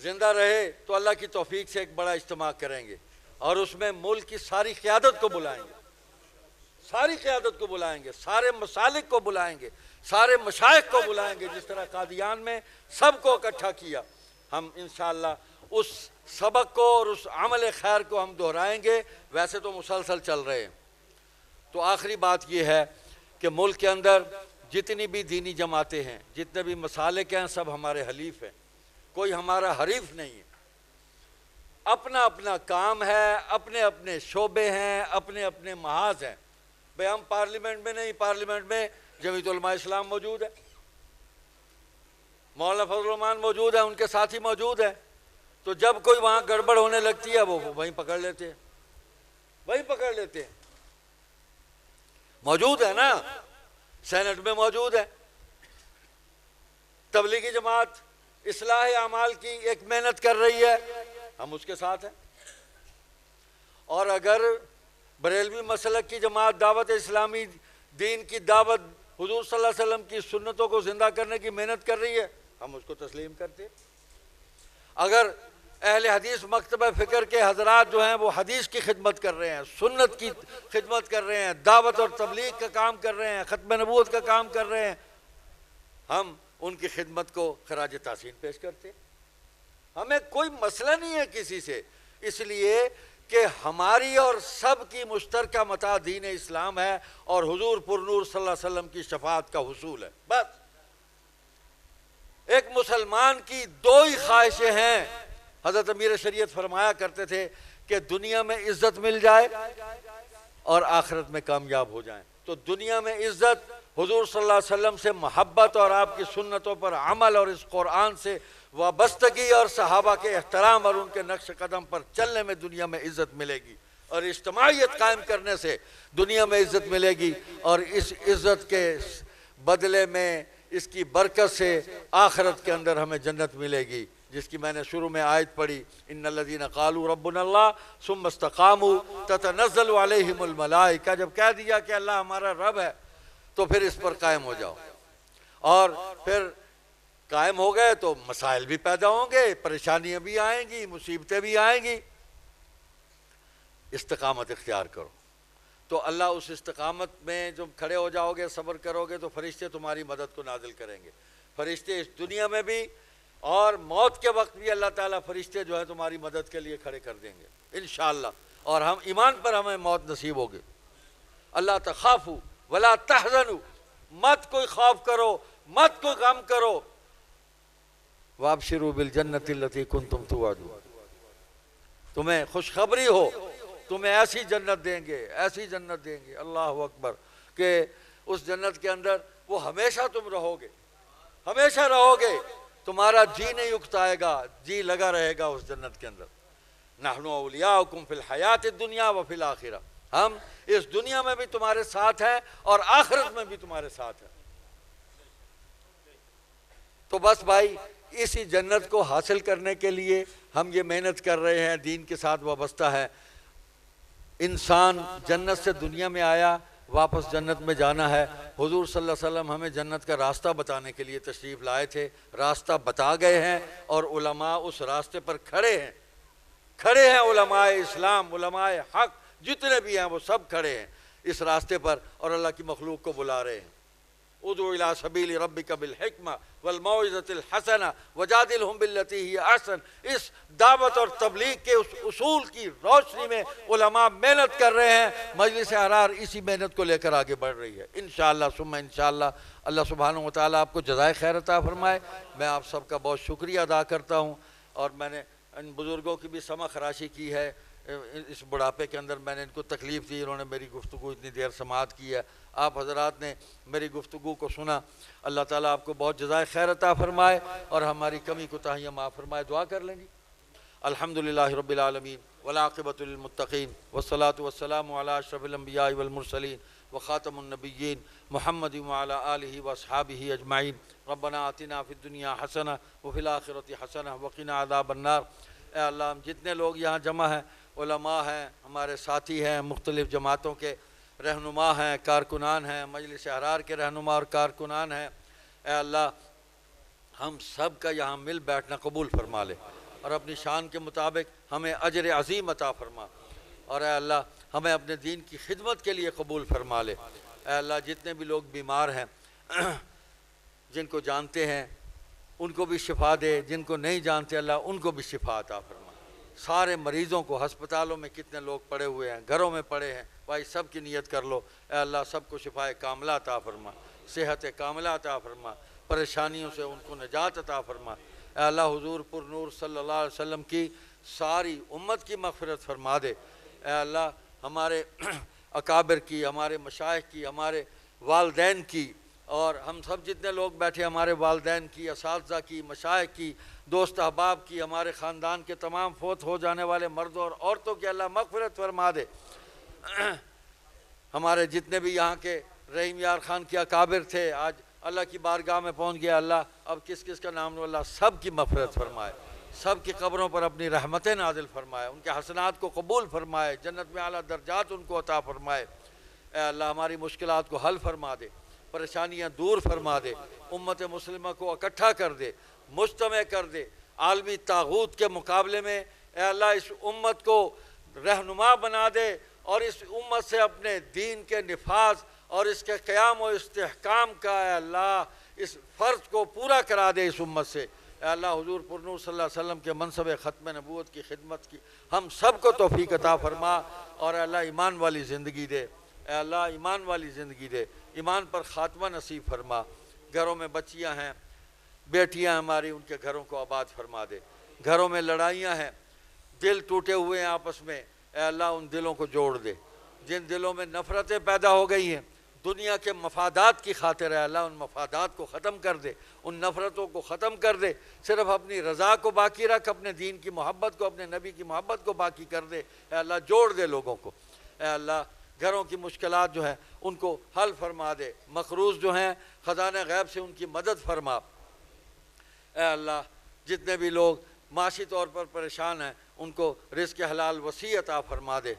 زندہ رہے تو اللہ کی توفیق سے ایک بڑا اجتماع کریں گے، اور اس میں ملک کی ساری قیادت کو بلائیں گے، ساری قیادت کو بلائیں گے، سارے مسالک کو بلائیں گے، سارے مشائخ کو بلائیں گے، جس طرح قادیان میں سب کو اکٹھا کیا۔ ہم انشاءاللہ اس سبق کو اور اس عمل خیر کو ہم دہرائیں گے۔ ویسے تو مسلسل چل رہے ہیں۔ تو آخری بات یہ ہے کہ ملک کے اندر جتنی بھی دینی جماعتیں ہیں، جتنے بھی مسالک ہیں، سب ہمارے حلیف ہیں، کوئی ہمارا حریف نہیں ہے۔ اپنا اپنا کام ہے، اپنے اپنے شعبے ہیں، اپنے اپنے محاذ ہیں۔ بھئی ہم پارلیمنٹ میں نہیں، پارلیمنٹ میں جمعیت علماء اسلام موجود ہے، مولانا فضل الرحمان موجود ہے، ان کے ساتھی موجود ہیں۔ تو جب کوئی وہاں گڑبڑ ہونے لگتی ہے وہ وہیں پکڑ لیتے ہیں، وہیں پکڑ لیتے ہیں۔ موجود ہے نا، سینٹ میں موجود ہے۔ تبلیغی جماعت اصلاح اعمال کی ایک محنت کر رہی ہے، ہم اس کے ساتھ ہیں۔ اور اگر بریلوی مسلک کی جماعت دعوت اسلامی دین کی دعوت حضور صلی اللہ علیہ وسلم کی سنتوں کو زندہ کرنے کی محنت کر رہی ہے، ہم اس کو تسلیم کرتے ہیں۔ اگر اہل حدیث مکتبہ فکر کے حضرات جو ہیں وہ حدیث کی خدمت کر رہے ہیں، سنت کی خدمت کر رہے ہیں، دعوت اور تبلیغ کا کام کر رہے ہیں، ختم نبوت کا کام کر رہے ہیں، ہم ان کی خدمت کو خراج تحسین پیش کرتے ہیں۔ ہمیں کوئی مسئلہ نہیں ہے کسی سے، اس لیے کہ ہماری اور سب کی مشترکہ متاع دین اسلام ہے اور حضور پر نور صلی اللہ علیہ وسلم کی شفاعت کا حصول ہے. بس ایک مسلمان کی دو ہی خواہشیں ہیں. حضرت امیر شریعت فرمایا کرتے تھے کہ دنیا میں عزت مل جائے اور آخرت میں کامیاب ہو جائیں. تو دنیا میں عزت، حضور صلی اللہ علیہ وسلم سے محبت اور آپ کی سنتوں پر عمل اور اس قرآن سے وابستگی اور صحابہ کے احترام اور ان کے نقش قدم پر چلنے میں دنیا میں عزت ملے گی، اور اجتماعیت قائم کرنے سے دنیا میں عزت ملے گی، اور اس عزت کے بدلے میں اس کی برکت سے آخرت کے اندر ہمیں جنت ملے گی، جس کی میں نے شروع میں آیت پڑھی، ان الذین قالوا ربنا اللہ ثم استقاموا تتنزل علیہم الملائکہ. جب کہہ دیا کہ اللہ ہمارا رب ہے تو پھر اس پر قائم ہو جاؤ، اور پھر قائم ہو گئے تو مسائل بھی پیدا ہوں گے، پریشانیاں بھی آئیں گی، مصیبتیں بھی آئیں گی. استقامت اختیار کرو تو اللہ اس استقامت میں جب کھڑے ہو جاؤ گے، صبر کرو گے تو فرشتے تمہاری مدد کو نازل کریں گے. فرشتے اس دنیا میں بھی اور موت کے وقت بھی اللہ تعالیٰ فرشتے جو ہے تمہاری مدد کے لیے کھڑے کر دیں گے انشاءاللہ. اور ہم ایمان پر ہمیں موت نصیب ہوگی. اللہ تخافوا ولا تحزنوا، مت کوئی خوف کرو، مت کوئی غم کرو. وابشروا بالجنۃ التی کنتم توعدون، تمہیں خوشخبری ہو، تمہیں ایسی جنت دیں گے، ایسی جنت دیں گے، اللہ اکبر، کہ اس جنت کے اندر وہ ہمیشہ تم رہو گے، ہمیشہ رہو گے، تمہارا جی نہیں اکتائے گا، جی لگا رہے گا اس جنت کے اندر. نحن اولیاؤکم فی الحیات الدنیا وفی الآخرہ، ہم اس دنیا میں بھی تمہارے ساتھ ہیں اور آخرت میں بھی تمہارے ساتھ ہیں. تو بس بھائی اسی جنت کو حاصل کرنے کے لیے ہم یہ محنت کر رہے ہیں، دین کے ساتھ وابستہ ہے. انسان جنت سے دنیا میں آیا، واپس جنت میں جانا ہے. حضور صلی اللہ علیہ وسلم ہمیں جنت کا راستہ بتانے کے لیے تشریف لائے تھے، راستہ بتا گئے ہیں، اور علماء اس راستے پر کھڑے ہیں. کھڑے ہیں علماء اسلام، علماء حق جتنے بھی ہیں وہ سب کھڑے ہیں اس راستے پر، اور اللہ کی مخلوق کو بلا رہے ہیں. ادعو الی سبیل ربک بالحکمہ والموعظۃ الحسنہ وجادلہم باللتی ہی احسن. اس دعوت اور تبلیغ کے اس اصول کی روشنی میں علماء محنت کر رہے ہیں. مجلس احرار اسی محنت کو لے کر آگے بڑھ رہی ہے انشاءاللہ ثم انشاءاللہ. اللہ سبحانہ و تعالیٰ آپ کو جزائے خیر عطا فرمائے. میں آپ سب کا بہت شکریہ ادا کرتا ہوں، اور میں نے ان بزرگوں کی بھی سمع خراشی کی ہے. اس بڑھاپے کے اندر میں نے ان کو تکلیف دی، انہوں نے میری گفتگو اتنی دیر سماعت کی ہے، آپ حضرات نے میری گفتگو کو سنا. اللہ تعالیٰ آپ کو بہت جزائے خیر عطا فرمائے اور ہماری کمی کوتاہیاں معاف فرمائے. دعا کر لیں گی. الحمدللہ رب العالمین والعاقبۃ للمتقین والصلاة والسلام علی اشرف الانبیاء والمرسلین وخاتم النبیین محمد وعلی آلہ واصحابہ اجمعین. ربنا آتنا فی الدنیا حسنہ وفی الآخرۃ حسنہ وقنا عذاب النار. اے اللہ، ہم جتنے لوگ یہاں جمع ہیں، علماء ہیں، ہمارے ساتھی ہیں، مختلف جماعتوں کے رہنما ہیں، کارکنان ہیں، مجلس احرار کے رہنما اور کارکنان ہیں، اے اللہ ہم سب کا یہاں مل بیٹھنا قبول فرما لے، اور اپنی شان کے مطابق ہمیں اجر عظیم عطا فرما. اور اے اللہ ہمیں اپنے دین کی خدمت کے لیے قبول فرما لے. اے اللہ جتنے بھی لوگ بیمار ہیں، جن کو جانتے ہیں ان کو بھی شفا دے، جن کو نہیں جانتے اللہ ان کو بھی شفا عطا فرما. سارے مریضوں کو، ہسپتالوں میں کتنے لوگ پڑے ہوئے ہیں، گھروں میں پڑے ہیں، بھائی سب کی نیت کر لو. اے اللہ سب کو شفائے کاملہ عطا فرما، صحت کاملہ عطا فرما، پریشانیوں سے ان کو نجات عطا فرما. اے اللہ حضور پر نور صلی اللہ علیہ وسلم کی ساری امت کی مغفرت فرما دے. اے اللہ ہمارے اکابر کی، ہمارے مشائخ کی، ہمارے والدین کی، اور ہم سب جتنے لوگ بیٹھے ہمارے والدین کی، اساتذہ کی، مشائخ کی، دوست احباب کی، ہمارے خاندان کے تمام فوت ہو جانے والے مردوں اور عورتوں کی اللہ مغفرت فرما دے. ہمارے جتنے بھی یہاں کے رحیم یار خان کے اکابر تھے آج اللہ کی بارگاہ میں پہنچ گیا. اللہ اب کس کس کا نام لو، اللہ سب کی مغفرت فرمائے، سب کی قبروں پر اپنی رحمتیں نازل فرمائے، ان کے حسنات کو قبول فرمائے، جنت میں اعلیٰ درجات ان کو عطا فرمائے. اے اللہ ہماری مشکلات کو حل فرما دے، پریشانیاں دور فرما دے، امت مسلمہ کو اکٹھا کر دے، مجتمع کر دے. عالمی طاغوت کے مقابلے میں اے اللہ اس امت کو رہنما بنا دے، اور اس امت سے اپنے دین کے نفاذ اور اس کے قیام و استحکام کا اے اللہ اس فرض کو پورا کرا دے اس امت سے. اے اللہ حضور پر نور صلی اللہ علیہ وسلم کے منصب ختم نبوت کی خدمت کی ہم سب کو توفیق عطا فرما، اور اے اللہ ایمان والی زندگی دے، اے اللہ ایمان والی زندگی دے، ایمان پر خاتمہ نصیب فرما۔ گھروں میں بچیاں ہیں، بیٹیاں ہماری، ان کے گھروں کو آباد فرما دے۔ گھروں میں لڑائیاں ہیں، دل ٹوٹے ہوئے ہیں آپس میں، اے اللہ ان دلوں کو جوڑ دے۔ جن دلوں میں نفرتیں پیدا ہو گئی ہیں دنیا کے مفادات کی خاطر، اے اللہ ان مفادات کو ختم کر دے، ان نفرتوں کو ختم کر دے، صرف اپنی رضا کو باقی رکھ، اپنے دین کی محبت کو، اپنے نبی کی محبت کو باقی کر دے۔ اے اللہ جوڑ دے لوگوں کو، اے اللہ گھروں کی مشکلات جو ہیں ان کو حل فرما دے، مقروض جو ہیں خزانہ غیب سے ان کی مدد فرما۔ اے اللہ جتنے بھی لوگ معاشی طور پر پریشان ہیں ان کو رزق حلال وسیع عطا فرما دے۔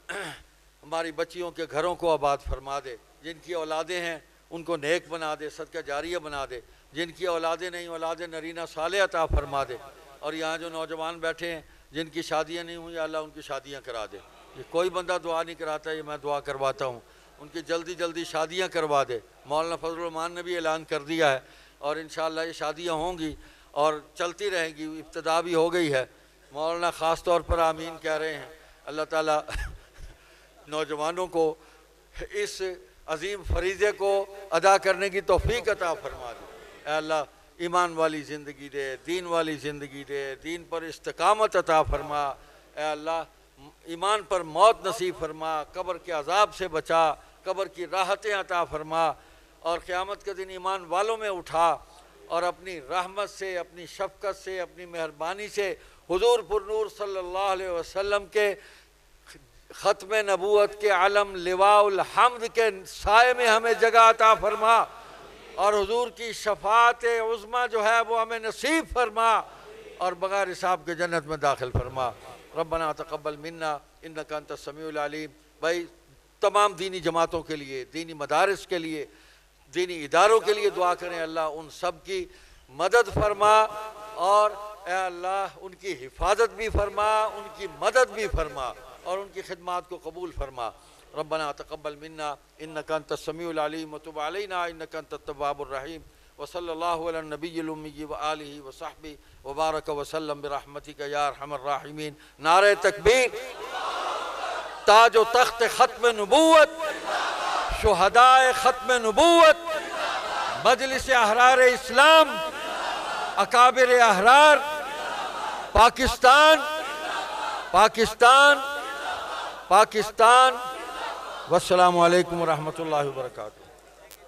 ہماری بچیوں کے گھروں کو آباد فرما دے، جن کی اولادیں ہیں ان کو نیک بنا دے، صدقہ جاریہ بنا دے، جن کی اولادیں نہیں اولاد نرینہ صالح عطا فرما دے۔ اور یہاں جو نوجوان بیٹھے ہیں جن کی شادیاں نہیں ہوئی، اللہ ان کی شادیاں کرا دے۔ یہ کوئی بندہ دعا نہیں کراتا، یہ میں دعا کرواتا ہوں، ان کی جلدی جلدی شادیاں کروا دے۔ مولانا فضل الرحمان نے بھی اعلان کر دیا ہے، اور انشاءاللہ یہ شادیاں ہوں گی اور چلتی رہیں گی، ابتدا بھی ہو گئی ہے۔ مولانا خاص طور پر آمین کہہ رہے ہیں۔ اللہ تعالیٰ نوجوانوں کو اس عظیم فریضے کو ادا کرنے کی توفیق عطا فرما دے۔ اے اللہ ایمان والی زندگی دے، دین والی زندگی دے، دین پر استقامت عطا فرما۔ اے اللہ ایمان پر موت نصیب فرما، قبر کے عذاب سے بچا، قبر کی راحتیں عطا فرما، اور قیامت کے دن ایمان والوں میں اٹھا، اور اپنی رحمت سے، اپنی شفقت سے، اپنی مہربانی سے حضور پر نور صلی اللہ علیہ وسلم کے ختم نبوت کے علم لواء الحمد کے سائے میں ہمیں جگہ عطا فرما، اور حضور کی شفاعت عظمیٰ جو ہے وہ ہمیں نصیب فرما، اور بغیر حساب کے جنت میں داخل فرما۔ ربنا تقبل منا انک انت السمیع العلیم۔ بھائی تمام دینی جماعتوں کے لیے، دینی مدارس کے لیے، دینی اداروں کے لیے دعا کریں، اللہ ان سب کی مدد فرما، اور اے اللہ ان کی حفاظت بھی فرما، ان کی مدد بھی فرما، اور ان کی خدمات کو قبول فرما۔ ربنا تقبل منا انک انت السمیع العلیم وتب علینا انک انت التواب الرحیم، وصلی اللہ علی النبی الامی وآلہ وصحبہ وبارک وسلم برحمتک یا ارحم الراحمین۔ نعرہ تکبیر، تاج و تخت ختم نبوت، شہدائے ختم نبوت، مجلس احرار اسلام، اکابر احرار، پاکستان پاکستان پاکستان۔ والسلام علیکم ورحمۃ اللہ وبرکاتہ۔